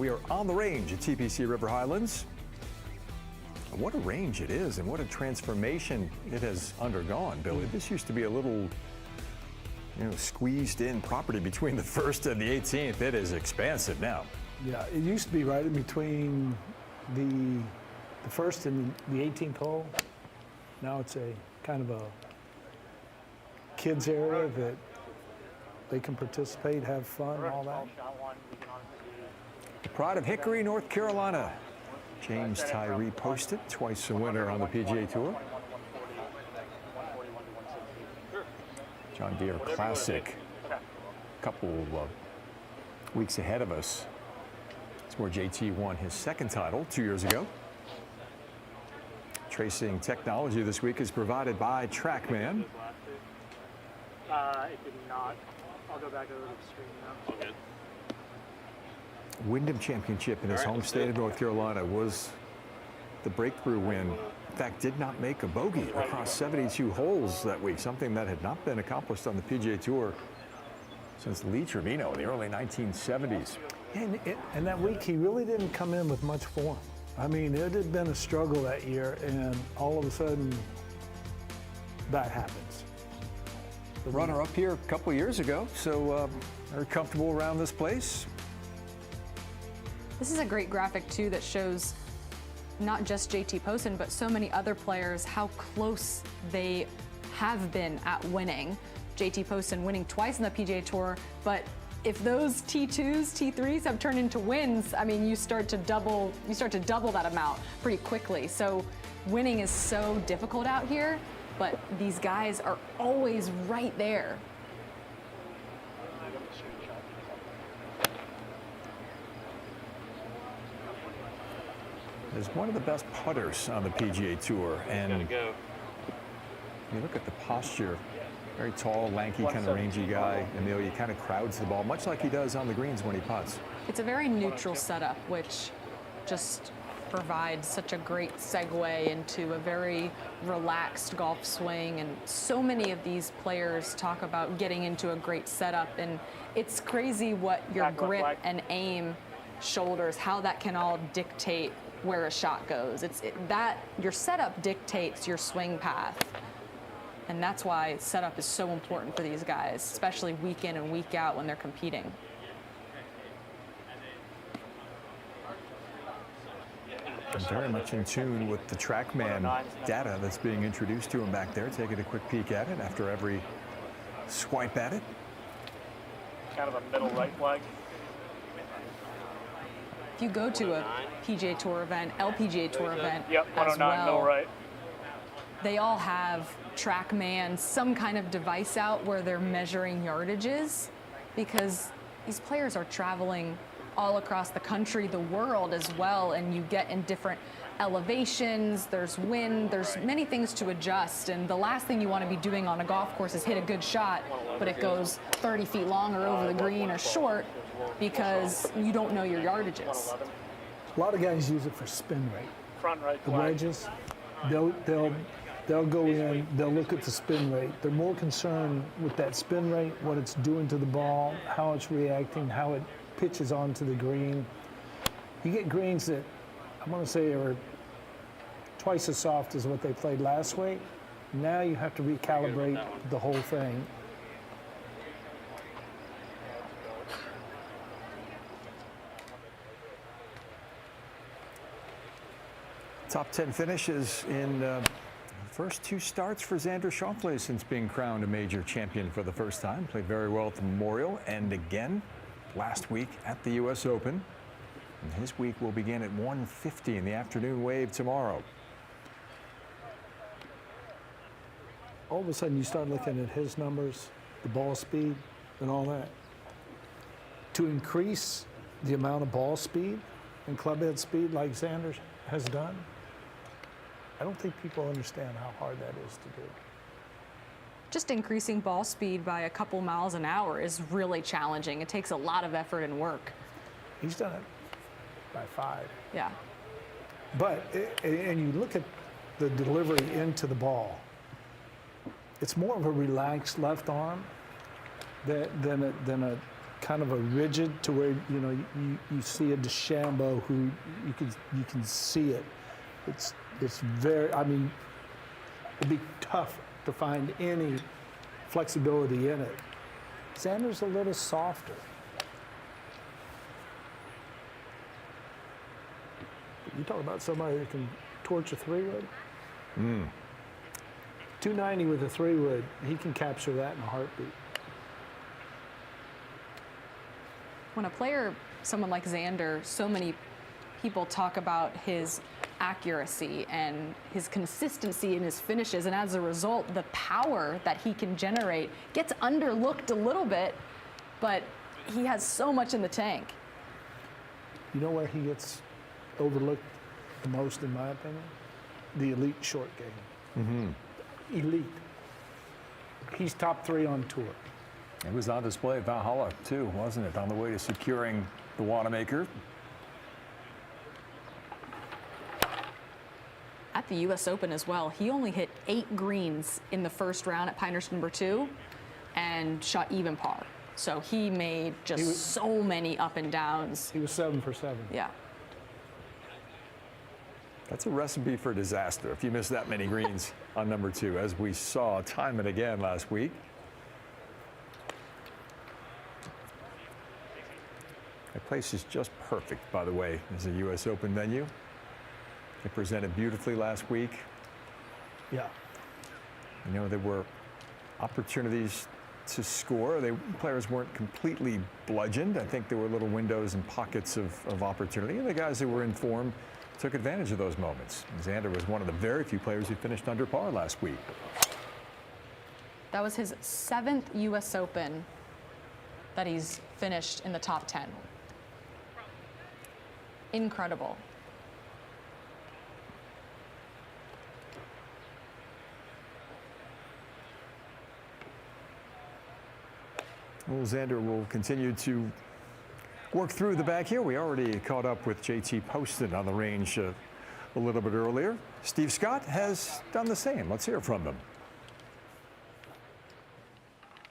We are on the range at TPC River Highlands. What a range it is, and what a transformation it has undergone, Billy. This used to be a little, squeezed in property between the 1st and the 18th. It is expansive now. Yeah, it used to be right in between the 1st and the 18th hole. Now it's a kind of a kids area that they can participate, have fun, all that. The pride of Hickory, North Carolina. James Tyree Posted, twice a winner on the PGA Tour. John Deere Classic, a couple weeks ahead of us. It's where JT won his 2nd title 2 years ago. Tracing technology this week is provided by TrackMan. It did not. I'll go back over to the screen now. Okay. Wyndham Championship in his home state of North Carolina was the breakthrough win. In fact, did not make a bogey across 72 holes that week, something that had not been accomplished on the PGA Tour since Lee Trevino in the early 1970s. And that week, he really didn't come in with much form. I mean, it had been a struggle that year, and all of a sudden, that happens. The runner-up here a couple years ago, so very comfortable around this place. This is a great graphic, too, that shows not just JT Poston, but so many other players, how close they have been at winning. JT Poston winning twice in the PGA Tour, but if those T2s, T3s have turned into wins, I mean, you start to double that amount pretty quickly. So winning is so difficult out here, but these guys are always right there. Is one of the best putters on the PGA Tour, and you look at the posture, very tall, lanky, kind of rangy guy. Amelia kind of crowds the ball, much like he does on the greens when he putts. It's a very neutral setup, which just provides such a great segue into a very relaxed golf swing. And so many of these players talk about getting into a great setup, and it's crazy what your grip and aim, shoulders, how that can all dictate where a shot goes. That your setup dictates your swing path. And that's why setup is so important for these guys, especially week in and week out when they're competing. Very much in tune with the TrackMan data that's being introduced to him back there. Taking a quick peek at it after every swipe at it. Kind of a middle right flag. If you go to a PGA Tour event, LPGA Tour event Yep, 109 as middle well, right. they all have TrackMan, some kind of device out where they're measuring yardages, because these players are traveling all across the country, the world as well, and you get in different elevations, there's wind, there's many things to adjust, and the last thing you want to be doing on a golf course is hit a good shot, but it goes 30 feet long or over the green or short because you don't know your yardages. A lot of guys use it for spin rate. Front right The flag. wedges, they'll go in, they'll look at the spin rate. They're more concerned with that spin rate, what it's doing to the ball, how it's reacting, how it pitches onto the green. You get greens that I'm going to say are twice as soft as what they played last week. Now you have to recalibrate the whole thing. Top 10 finishes in the first 2 starts for Xander Schauffele since being crowned a major champion for the first time. Played very well at the Memorial and again last week at the U.S. Open. And his week will begin at 1:50 in the afternoon wave tomorrow. All of a sudden you start looking at his numbers, the ball speed and all that. To increase the amount of ball speed and clubhead speed like Xander has done, I don't think people understand how hard that is to do. Just increasing ball speed by a couple miles an hour is really challenging. It takes a lot of effort and work. He's done it by 5. Yeah. But, and you look at the delivery into the ball, it's more of a relaxed left arm than a kind of a rigid to where, you know, you see a DeChambeau who you can see it. It's very, I mean, it'd be tough to find any flexibility in it. Xander's a little softer. You talk about somebody that can torch a 3-wood. 290 with a 3-wood, he can capture that in a heartbeat. When a player, someone like Xander, so many people talk about his accuracy and his consistency in his finishes, and as a result, the power that he can generate gets underlooked a little bit, but he has so much in the tank. You know where he gets overlooked the most, in my opinion? The elite short game. Elite. He's top 3 on tour. It was on display at Valhalla, too, wasn't it? On the way to securing the Wanamaker. At the U.S. Open as well, he only hit 8 greens in the first round at Pinehurst #2 and shot even par. So he made so many up and downs. He was 7 for 7. Yeah. That's a recipe for disaster if you miss that many greens on #2, as we saw time and again last week. That place is just perfect, by the way, as a U.S. Open venue. It presented beautifully last week. Yeah. You know, there were opportunities to score. Players weren't completely bludgeoned. I think there were little windows and pockets of opportunity, and the guys who were in form took advantage of those moments. Xander was one of the very few players who finished under par last week. That was his 7th U.S. Open that he's finished in the top 10. Incredible. Well, Xander will continue to work through the back here. We already caught up with JT Poston on the range a little bit earlier. Steve Scott has done the same. Let's hear from them.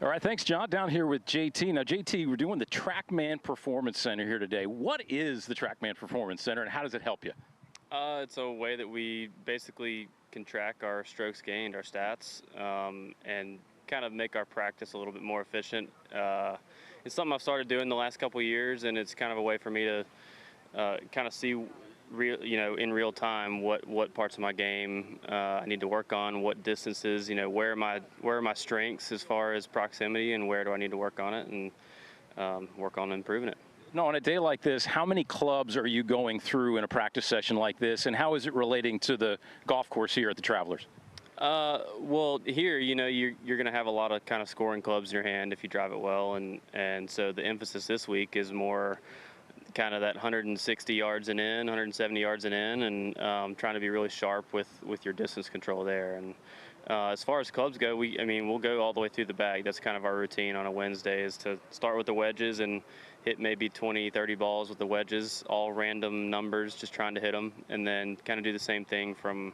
All right, thanks, John. Down here with JT. Now, JT, we're doing the TrackMan Performance Center here today. What is the TrackMan Performance Center, and how does it help you? It's a way that we basically can track our strokes gained, our stats, and kind of make our practice a little bit more efficient. It's something I've started doing the last couple of years, and it's kind of a way for me to kind of see in real time what parts of my game I need to work on, what distances, where are my strengths as far as proximity, and where do I need to work on it, and work on improving it. No, on a day like this, how many clubs are you going through in a practice session like this, and how is it relating to the golf course here at the Travelers? Well, here, you're going to have a lot of kind of scoring clubs in your hand if you drive it well, and so the emphasis this week is more kind of that 160 yards and in, 170 yards and in, and trying to be really sharp with your distance control there. And as far as clubs go, we'll go all the way through the bag. That's kind of our routine on a Wednesday, is to start with the wedges and hit maybe 20, 30 balls with the wedges, all random numbers, just trying to hit them, and then kind of do the same thing from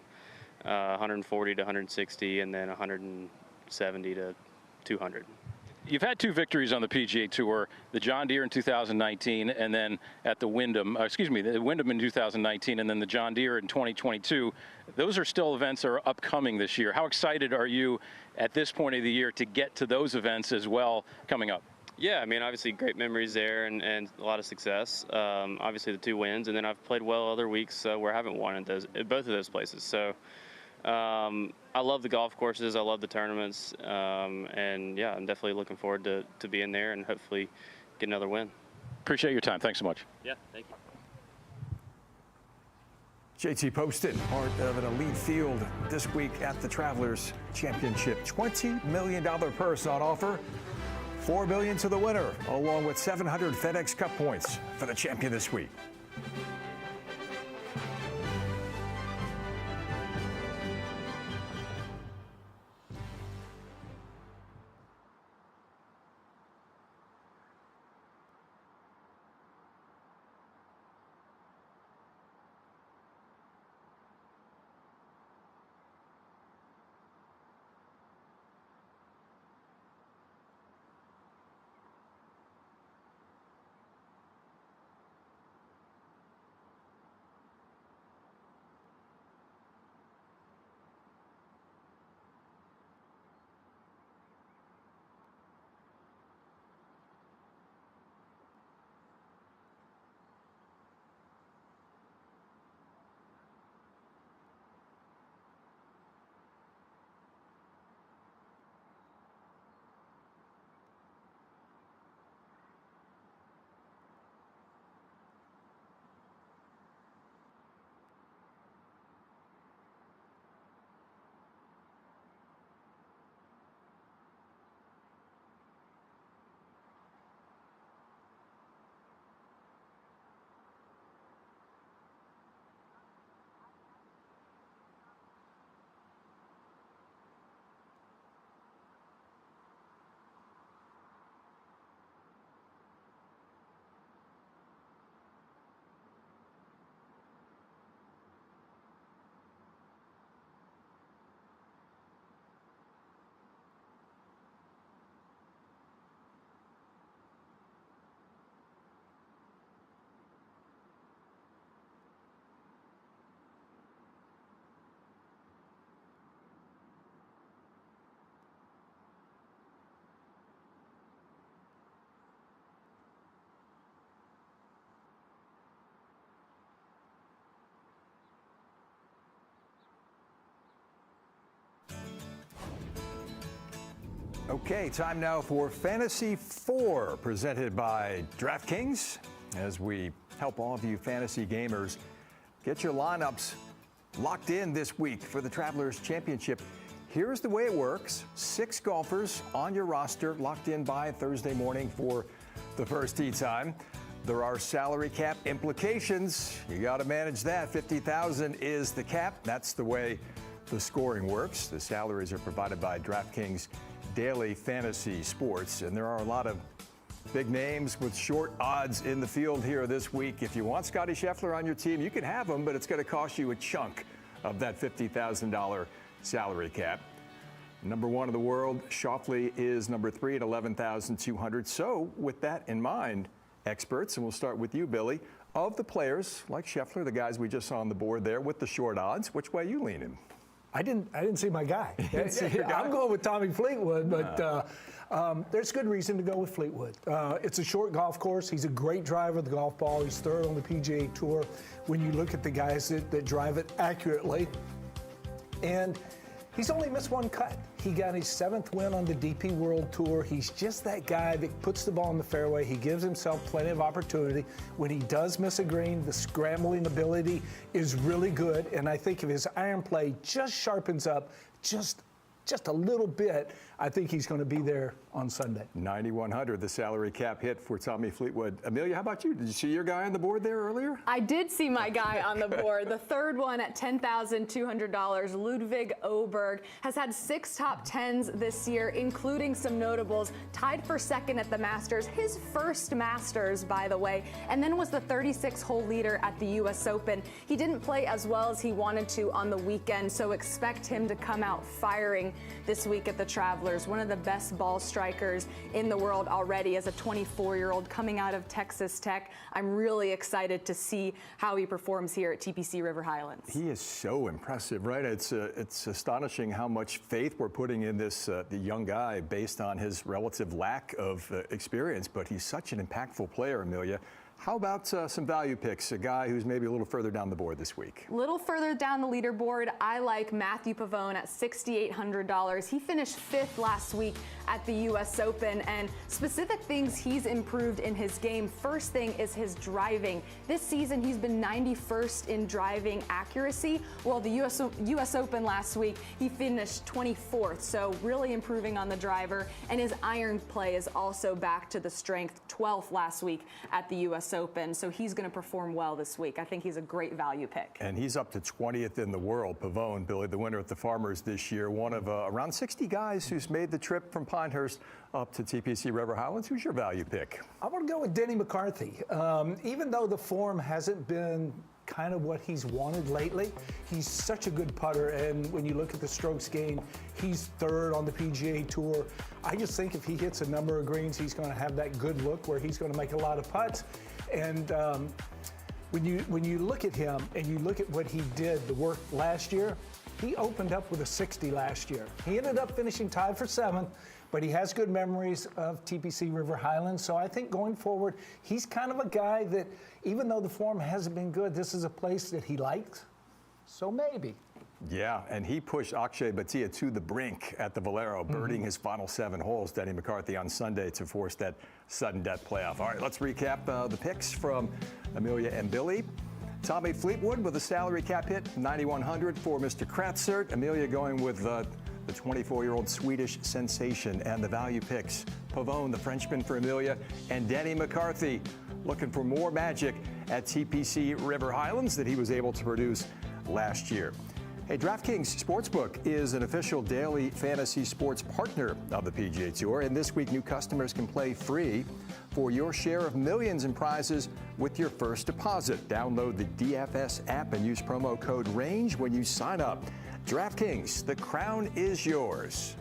140 to 160, and then 170 to 200. You've had 2 victories on the PGA Tour, the John Deere in 2019, and then at the Wyndham, the Wyndham in 2019, and then the John Deere in 2022. Those are still events that are upcoming this year. How excited are you at this point of the year to get to those events as well coming up? Yeah, obviously great memories there and a lot of success. Obviously the 2 wins, and then I've played well other weeks where I haven't won at both of those places. So I love the golf courses. I love the tournaments. And yeah, I'm definitely looking forward to being there and hopefully get another win. Appreciate your time. Thanks so much. Yeah, thank you. JT Poston, part of an elite field this week at the Travelers Championship. $20 million purse on offer. $4 billion to the winner, along with 700 FedEx Cup points for the champion this week. Okay, time now for Fantasy 4, presented by DraftKings, as we help all of you fantasy gamers get your lineups locked in this week for the Travelers Championship. Here's the way it works. 6 golfers on your roster locked in by Thursday morning for the first tee time. There are salary cap implications. You got to manage that. $50,000 is the cap. That's the way the scoring works. The salaries are provided by DraftKings Daily Fantasy Sports, and there are a lot of big names with short odds in the field here this week. If you want Scottie Scheffler on your team, you can have him, but it's going to cost you a chunk of that $50,000 salary cap. Number 1 in the world, Schauffele, is number 3 at 11,200. So with that in mind, experts, and we'll start with you, Billy, of the players like Scheffler, the guys we just saw on the board there with the short odds, which way you leaning? I didn't see my guy. I'm going with Tommy Fleetwood, but there's good reason to go with Fleetwood. It's a short golf course. He's a great driver of the golf ball. He's 3rd on the PGA Tour when you look at the guys that drive it accurately. And he's only missed 1 cut. He got his 7th win on the DP World Tour. He's just that guy that puts the ball in the fairway. He gives himself plenty of opportunity. When he does miss a green, the scrambling ability is really good. And I think if his iron play just sharpens up just a little bit, I think he's going to be there on Sunday. 9,100, the salary cap hit for Tommy Fleetwood. Amelia, how about you? Did you see your guy on the board there earlier? I did see my guy on the board. The 3rd one at $10,200. Ludwig Oberg has had 6 top 10s this year, including some notables. Tied for 2nd at the Masters, his first Masters, by the way, and then was the 36-hole leader at the U.S. Open. He didn't play as well as he wanted to on the weekend, so expect him to come out firing this week at the Travelers. One of the best ball strikers in the world already as a 24-year-old coming out of Texas Tech. I'm really excited to see how he performs here at TPC River Highlands. He is so impressive, right? It's astonishing how much faith we're putting in this the young guy based on his relative lack of experience, but he's such an impactful player, Amelia. How about some value picks, a guy who's maybe a little further down the board this week? A little further down the leaderboard, I like Matthew Pavone at $6,800. He finished 5th last week at the U.S. Open, and specific things he's improved in his game. First thing is his driving. This season, he's been 91st in driving accuracy. Well, the U.S. Open last week, he finished 24th, so really improving on the driver, and his iron play is also back to the strength, 12th last week at the U.S. Open, so he's going to perform well this week. I think he's a great value pick. And he's up to 20th in the world. Pavone, Billy, the winner at the Farmers this year, one of around 60 guys who's made the trip from Pinehurst up to TPC River Highlands. Who's your value pick? I want to go with Denny McCarthy. Even though the form hasn't been kind of what he's wanted lately, he's such a good putter, and when you look at the strokes gained, he's 3rd on the PGA Tour. I just think if he hits a number of greens, he's going to have that good look where he's going to make a lot of putts. And when you look at him and you look at what he did, the work last year, he opened up with a 60 last year. He ended up finishing tied for 7th, but he has good memories of TPC River Highlands. So I think going forward, he's kind of a guy that, even though the form hasn't been good, this is a place that he likes. So maybe. Yeah, and he pushed Akshay Bhatia to the brink at the Valero, birding his final 7 holes, Denny McCarthy, on Sunday to force that sudden death playoff. All right, let's recap the picks from Amelia and Billy. Tommy Fleetwood with a salary cap hit, $9,100 for Mr. Kratzert. Amelia going with the 24-year-old Swedish sensation, and the value picks. Pavone, the Frenchman, for Amelia, and Denny McCarthy looking for more magic at TPC River Highlands that he was able to produce last year. Hey, DraftKings Sportsbook is an official daily fantasy sports partner of the PGA Tour, and this week new customers can play free for your share of millions in prizes with your first deposit. Download the DFS app and use promo code RANGE when you sign up. DraftKings, the crown is yours.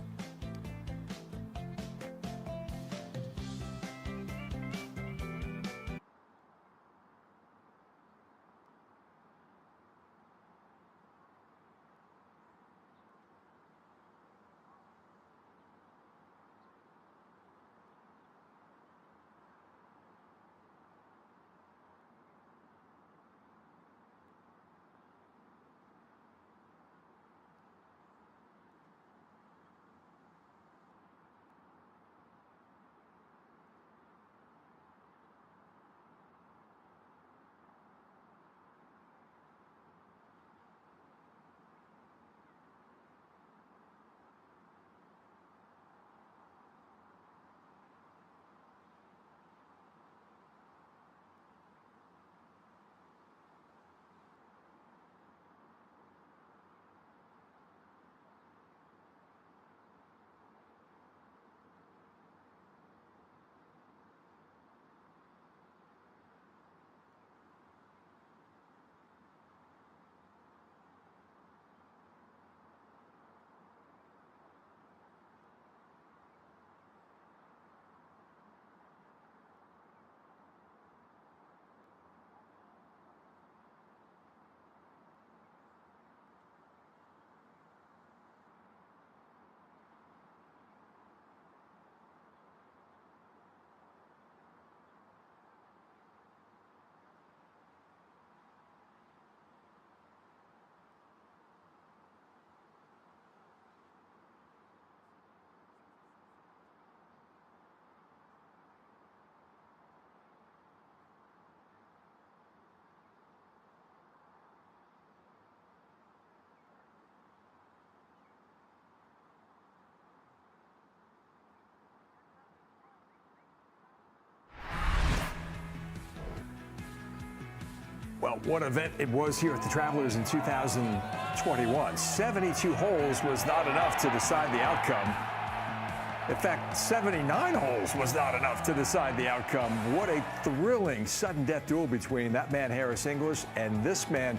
what event it was here at the Travelers in 2021. 72 holes was not enough to decide the outcome. In fact, 79 holes was not enough to decide the outcome. What a thrilling sudden death duel between that man, Harris English, and this man,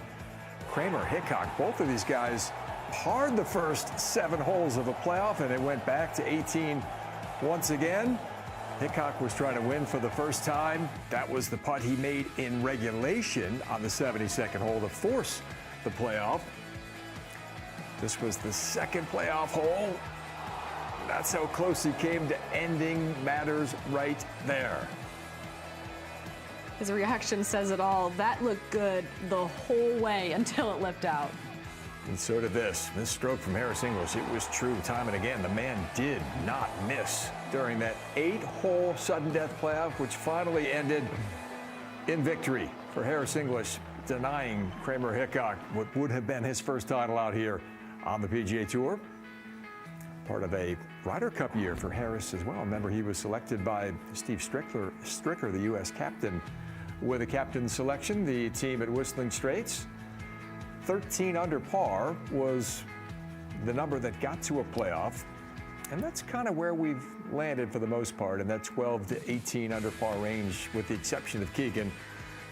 Kramer Hickok. Both of these guys parred the first 7 holes of a playoff, and it went back to 18 once again. Hickok was trying to win for the first time. That was the putt he made in regulation on the 72nd hole to force the playoff. This was the second playoff hole. That's how close he came to ending matters right there. His reaction says it all. That looked good the whole way until it lipped out. And so did this. This stroke from Harris English, it was true time and again. The man did not miss during that 8-hole sudden death playoff, which finally ended in victory for Harris English, denying Kramer Hickok what would have been his first title out here on the PGA Tour. Part of a Ryder Cup year for Harris as well. Remember, he was selected by Steve Stricker, the U.S. captain, with a captain's selection. The team at Whistling Straits, 13 under par was the number that got to a playoff. And that's kind of where we've landed for the most part, in that 12 to 18 under par range, with the exception of Keegan,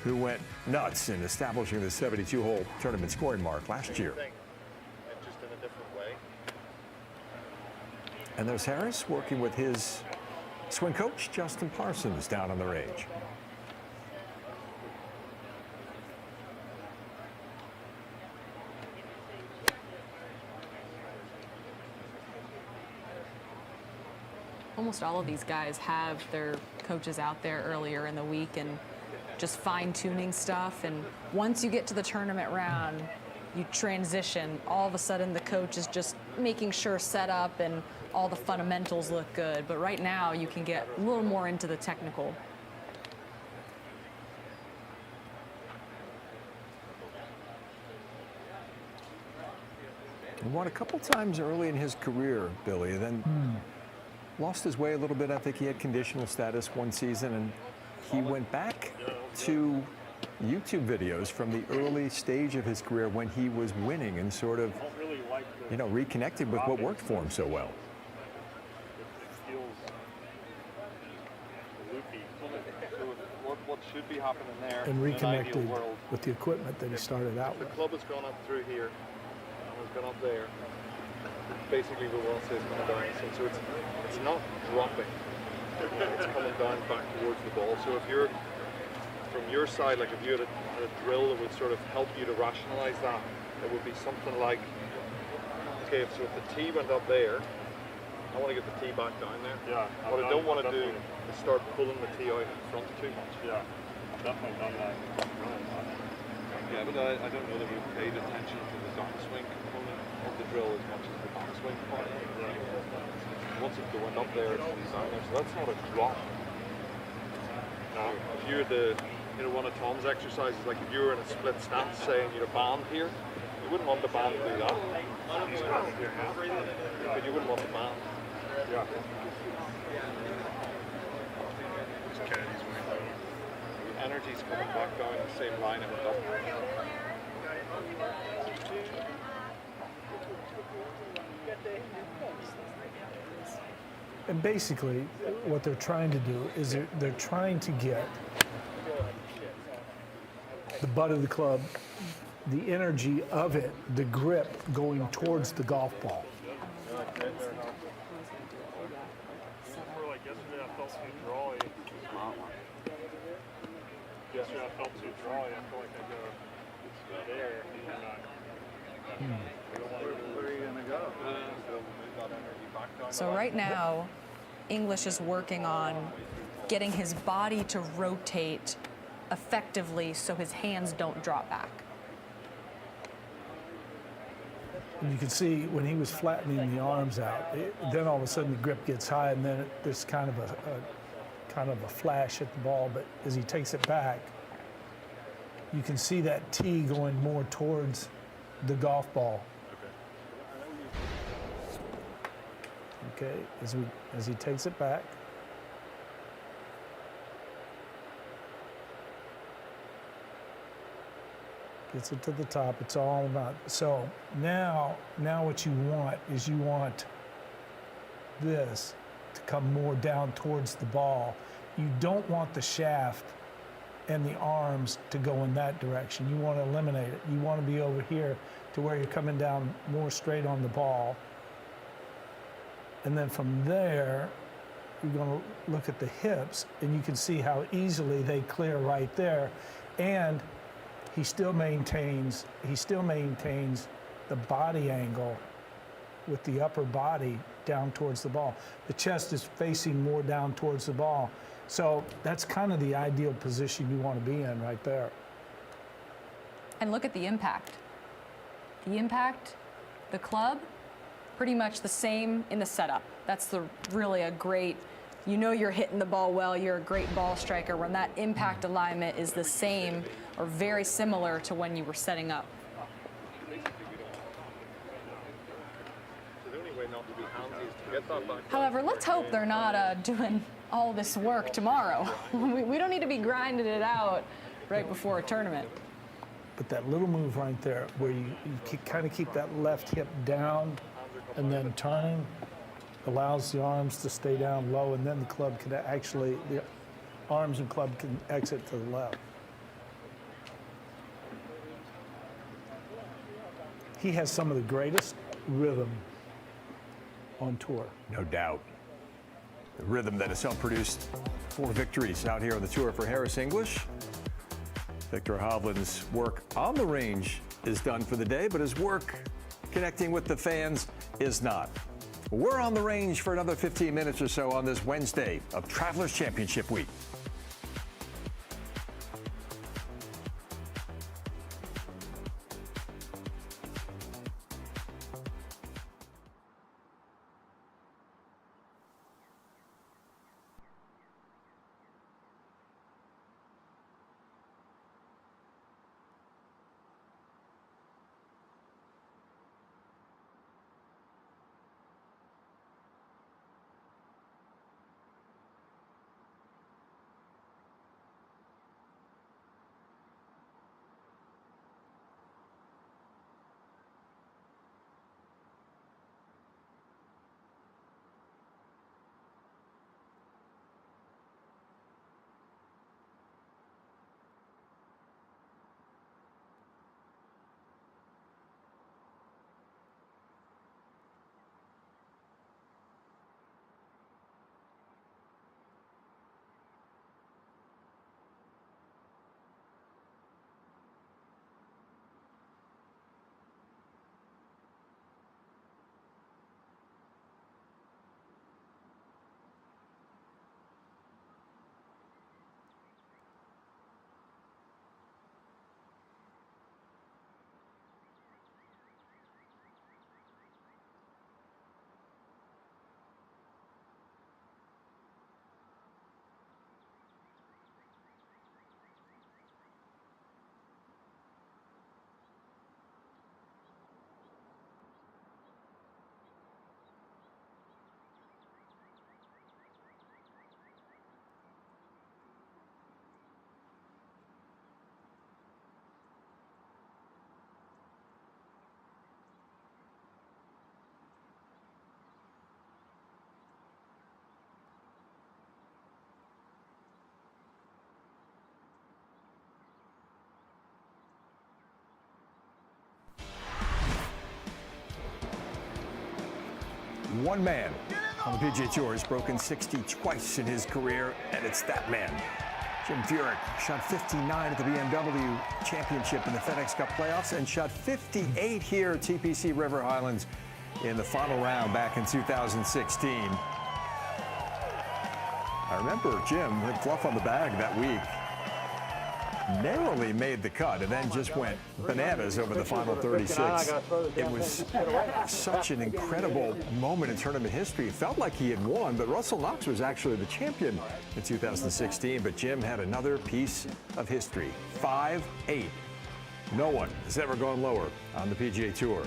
who went nuts in establishing the 72-hole tournament scoring mark last year. Just in a different way. And there's Harris working with his swing coach, Justin Parsons, down on the range. Almost all of these guys have their coaches out there earlier in the week and just fine-tuning stuff. And once you get to the tournament round, you transition. All of a sudden, the coach is just making sure setup and all the fundamentals look good. But right now, you can get a little more into the technical. He won a couple times early in his career, Billy, and then lost his way a little bit. I think he had conditional status one season, and he went back to YouTube videos from the early stage of his career when he was winning and sort of, you know, reconnected with what worked for him so well. It feels loopy. So what should be happening there? And in an ideal reconnected world, with the equipment that he started out the with. club has gone up through here and has gone up there. Basically, the wall says coming down, so it's not dropping. It's coming down back towards the ball. So if you're from your side, like if you had a drill that would sort of help you to rationalize that, it would be something like, okay, so if the tee went up there, I want to get the tee back down there. Yeah. What I don't want to do is start pulling the tee out in front too much. Yeah, I've definitely done that. Yeah, but I don't know that we've paid attention to the downswing component of the drill as much as the downswing part. Once it went up there, it's down there, so that's not a drop. Now, if you had the, you know, one of Tom's exercises, like if you were in a split stance, saying you're a band here, you wouldn't want the band to do that. But you wouldn't want the band. Yeah. Energy's coming back down the same line it went up. And basically, what they're trying to do is they're trying to get the butt of the club, the energy of it, the grip going towards the golf ball. Yesterday I felt too drawy. Yesterday I felt too drawy. I feel like I go there. Where are you going to go? So right now, English is working on getting his body to rotate effectively so his hands don't drop back. And you can see when he was flattening the arms out, then all of a sudden the grip gets high, and then there's kind of a flash at the ball. But as he takes it back, you can see that tee going more towards the golf ball. Okay, as he takes it back. Gets it to the top. It's all about. So now what you want is you want this to come more down towards the ball. You don't want the shaft and the arms to go in that direction. You want to eliminate it. You want to be over here to where you're coming down more straight on the ball. And then from there, you're going to look at the hips, and you can see how easily they clear right there. And he still maintains the body angle with the upper body down towards the ball. The chest is facing more down towards the ball. So that's kind of the ideal position you want to be in right there. And look at the impact. The impact, the club, pretty much the same in the setup. That's really a great, you know you're hitting the ball well, you're a great ball striker when that impact alignment is the same or very similar to when you were setting up. However, let's hope they're not doing all this work tomorrow. We don't need to be grinding it out right before a tournament. But that little move right there where you kind of keep that left hip down and then turning allows the arms to stay down low, and then the club can actually, the arms and club can exit to the left. He has some of the greatest rhythm on tour. No doubt. The rhythm that has helped produce 4 victories out here on the tour for Harris English. Viktor Hovland's work on the range is done for the day, but his work connecting with the fans is not. We're on the range for another 15 minutes or so on this Wednesday of Travelers Championship Week. One man on the PGA Tour has broken 60 twice in his career, and it's that man. Jim Furyk shot 59 at the BMW Championship in the FedEx Cup playoffs and shot 58 here at TPC River Highlands in the final round back in 2016. I remember Jim had fluff on the bag that week. Narrowly made the cut and then just went bananas over the final 36. It was such an incredible moment in tournament history. It felt like he had won, but Russell Knox was actually the champion in 2016. But Jim had another piece of history. 5-8. No one has ever gone lower on the PGA Tour.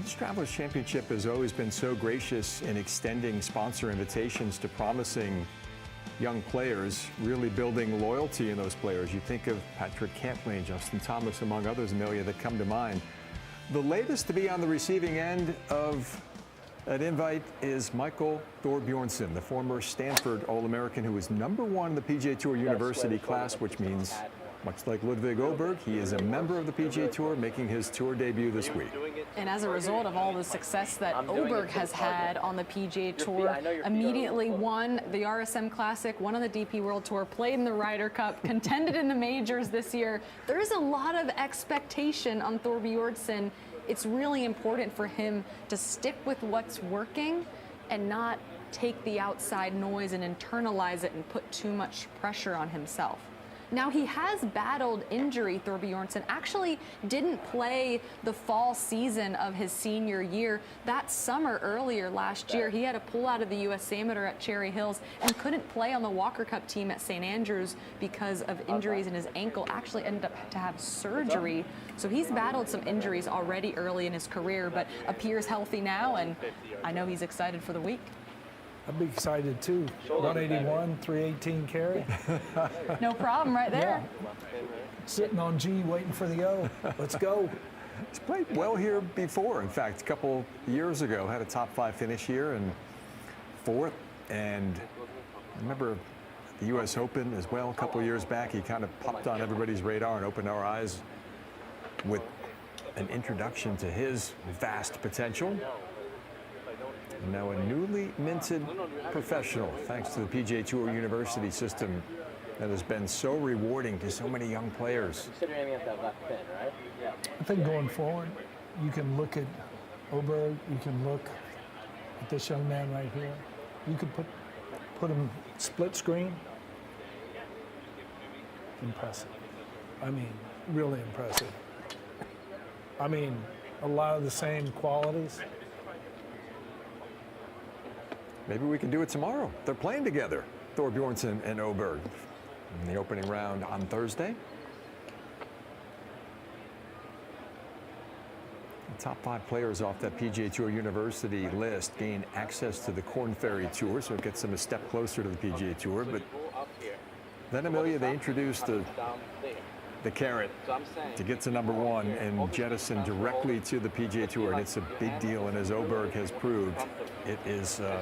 This Travelers Championship has always been so gracious in extending sponsor invitations to promising young players, really building loyalty in those players. You think of Patrick Cantlay, Justin Thomas, among others, Amelia, that come to mind. The latest to be on the receiving end of an invite is Michael Thorbjornsen, the former Stanford All-American who was #1 in the PGA Tour University class, which means, much like Ludwig Åberg, he is a member of the PGA Tour, making his tour debut this week. And as a result of all the success that Åberg has had on the PGA Tour, immediately won the RSM Classic, won on the DP World Tour, played in the Ryder Cup, contended in the majors this year. There is a lot of expectation on Thorbjornsen. It's really important for him to stick with what's working and not take the outside noise and internalize it and put too much pressure on himself. Now, he has battled injury. Thorbjornsen actually didn't play the fall season of his senior year. That summer, earlier last year, he had a pull out of the U.S. Amateur at Cherry Hills and couldn't play on the Walker Cup team at St. Andrews because of injuries in his ankle. Actually ended up to have surgery. So he's battled some injuries already early in his career, but appears healthy now, and I know he's excited for the week. I'd be excited too. 181, 318 carry. No problem right there. Yeah. Sitting on G waiting for the O. Let's go. He's played well here before. In fact, a couple years ago, had a top 5 finish here and 4th. And I remember the U.S. Open as well a couple years back. He kind of popped on everybody's radar and opened our eyes with an introduction to his vast potential. Now a newly minted professional, thanks to the PGA Tour University system that has been so rewarding to so many young players. Considering at that left pin, right? Yeah. I think going forward, you can look at Åberg, you can look at this young man right here. You could put him split screen. Impressive. I mean, really impressive. I mean, a lot of the same qualities. Maybe we can do it tomorrow. They're playing together, Thorbjornsen and Åberg, in the opening round on Thursday. The top 5 players off that PGA Tour University list gain access to the Korn Ferry Tour, so it gets them a step closer to the PGA Tour. But then, Amelia, they introduced the carrot to get to #1 and jettison directly to the PGA Tour, and it's a big deal. And as Åberg has proved, it is a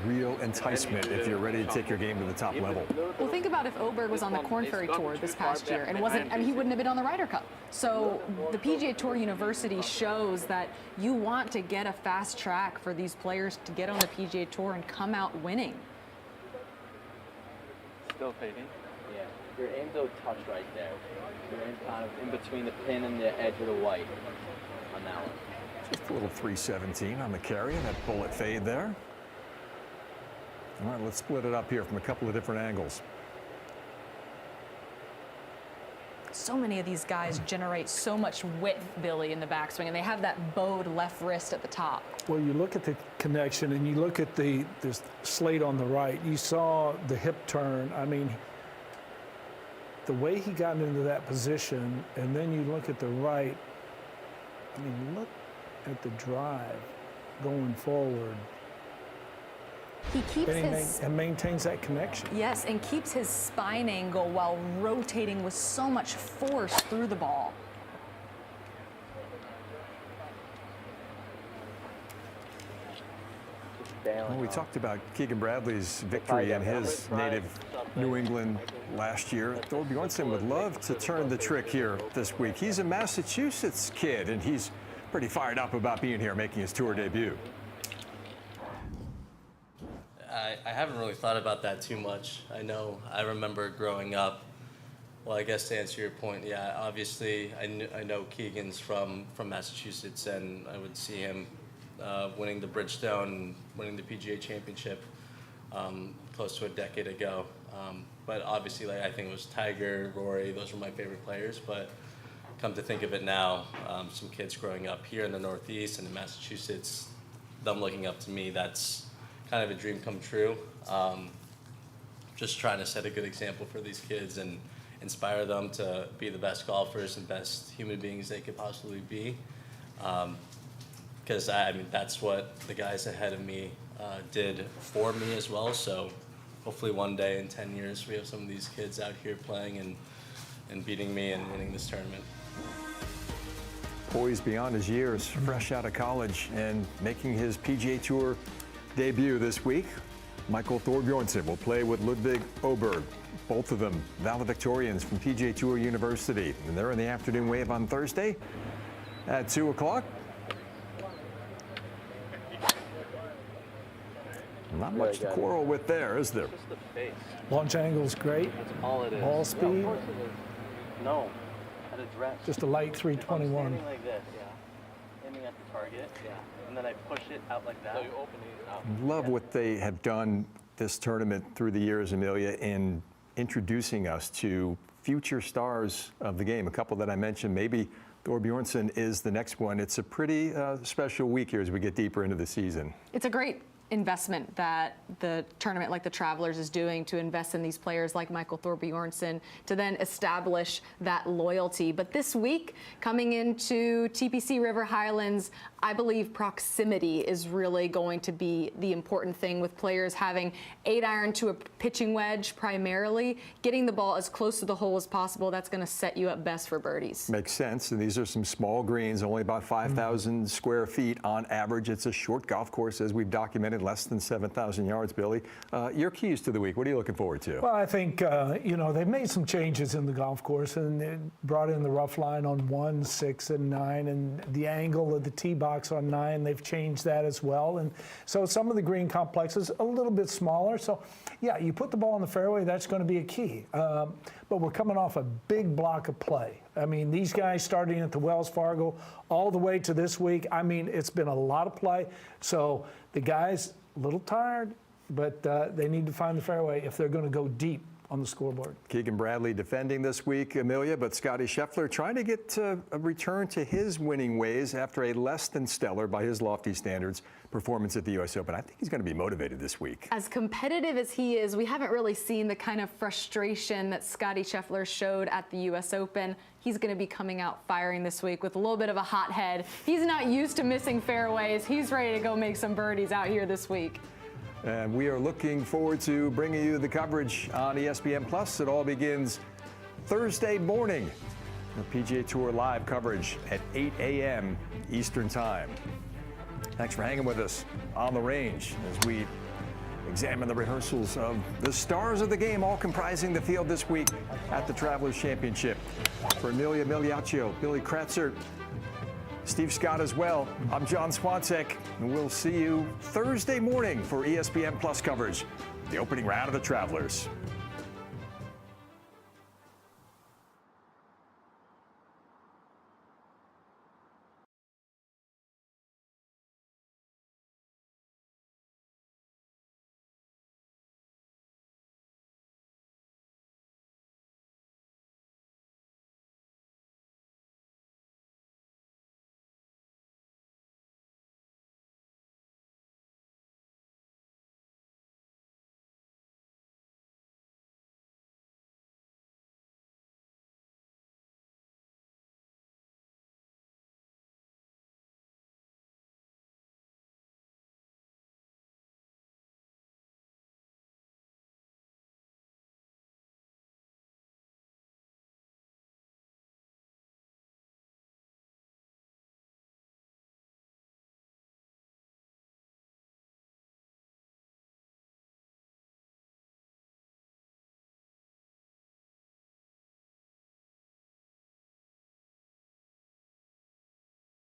real enticement if you're ready to take your game to the top level. Well, think about if Åberg was on the Korn Ferry Tour this past year and wasn't, I mean, he wouldn't have been on the Ryder Cup. So the PGA Tour University shows that you want to get a fast track for these players to get on the PGA Tour and come out winning. Still fading. Yeah. Your aim don't touch right there. You're in kind of in between the pin and the edge of the white on that one. Just a little 317 on the carry, and that bullet fade there. All right, let's split it up here from a couple of different angles. So many of these guys generate so much width, Billy, in the backswing, and they have that bowed left wrist at the top. Well, you look at the connection and you look at this slate on the right. You saw the hip turn. I mean, the way he got into that position, and then you look at the right. I mean, look at the drive going forward. He keeps and maintains that connection. Yes, and keeps his spine angle while rotating with so much force through the ball. Well, we talked about Keegan Bradley's victory in his native New England last year. Thorbjornsen would love to turn the trick here this week. He's a Massachusetts kid, and he's pretty fired up about being here, making his tour debut. I haven't really thought about that too much. I remember growing up, well, I guess to answer your point, yeah, obviously I know Keegan's from Massachusetts, and I would see him winning the Bridgestone, winning the PGA Championship close to a decade ago. But obviously, I think it was Tiger, Rory, those were my favorite players. But come to think of it now, some kids growing up here in the Northeast and in Massachusetts, them looking up to me, that's kind of a dream come true. Just trying to set a good example for these kids and inspire them to be the best golfers and best human beings they could possibly be. because I mean that's what the guys ahead of me did for me as well. So hopefully one day in 10 years we have some of these kids out here playing and beating me and winning this tournament. Poised beyond his years, fresh out of college and making his PGA Tour debut this week, Michael Thorbjornsen will play with Ludvig Åberg. Both of them valedictorians from PGA Tour University. And they're in the afternoon wave on Thursday at 2 o'clock. Not much to quarrel with there, is there? Just the face. Launch angle's great. That's all it is. Ball speed. Yeah, of course it is. No. At a dress. Just a light I'm 321. standing like this, yeah. Aiming at the target, yeah. And then I push it out like that. So you open it out. Love what they have done this tournament through the years, Amelia, in introducing us to future stars of the game. A couple that I mentioned, maybe Thorbjornsen is the next one. It's a pretty special week here as we get deeper into the season. It's a great investment that the tournament like the Travelers is doing to invest in these players like Michael Thorbjornsen to then establish that loyalty. But this week, coming into TPC River Highlands, I believe proximity is really going to be the important thing with players having 8-iron to a pitching wedge primarily, getting the ball as close to the hole as possible. That's going to set you up best for birdies. Makes sense. And these are some small greens, only about 5,000 square feet on average. It's a short golf course, as we've documented, less than 7,000 yards, Billy. Your keys to the week, what are you looking forward to? Well, I think, they've made some changes in the golf course, and they brought in the rough line on 1, 6, and 9, and the angle of the tee box on 9. They've changed that as well. And so some of the green complexes a little bit smaller. So, yeah, you put the ball in the fairway, that's going to be a key. But we're coming off a big block of play. I mean, these guys starting at the Wells Fargo all the way to this week, I mean, it's been a lot of play. So the guys, a little tired, but they need to find the fairway if they're going to go deep on the scoreboard. Keegan Bradley defending this week, Amelia, but Scottie Scheffler trying to get a return to his winning ways after a less than stellar, by his lofty standards, performance at the U.S. Open. I think he's going to be motivated this week. As competitive as he is, we haven't really seen the kind of frustration that Scottie Scheffler showed at the U.S. Open. He's going to be coming out firing this week with a little bit of a hot head. He's not used to missing fairways. He's ready to go make some birdies out here this week. And we are looking forward to bringing you the coverage on ESPN Plus. It all begins Thursday morning. The PGA Tour live coverage at 8 a.m. Eastern Time. Thanks for hanging with us on the range as we examine the rehearsals of the stars of the game, all comprising the field this week at the Travelers Championship. For Amelia Migliaccio, Billy Kratzer, Steve Scott as well, I'm John Swantek, and we'll see you Thursday morning for ESPN Plus coverage, the opening round of the Travelers.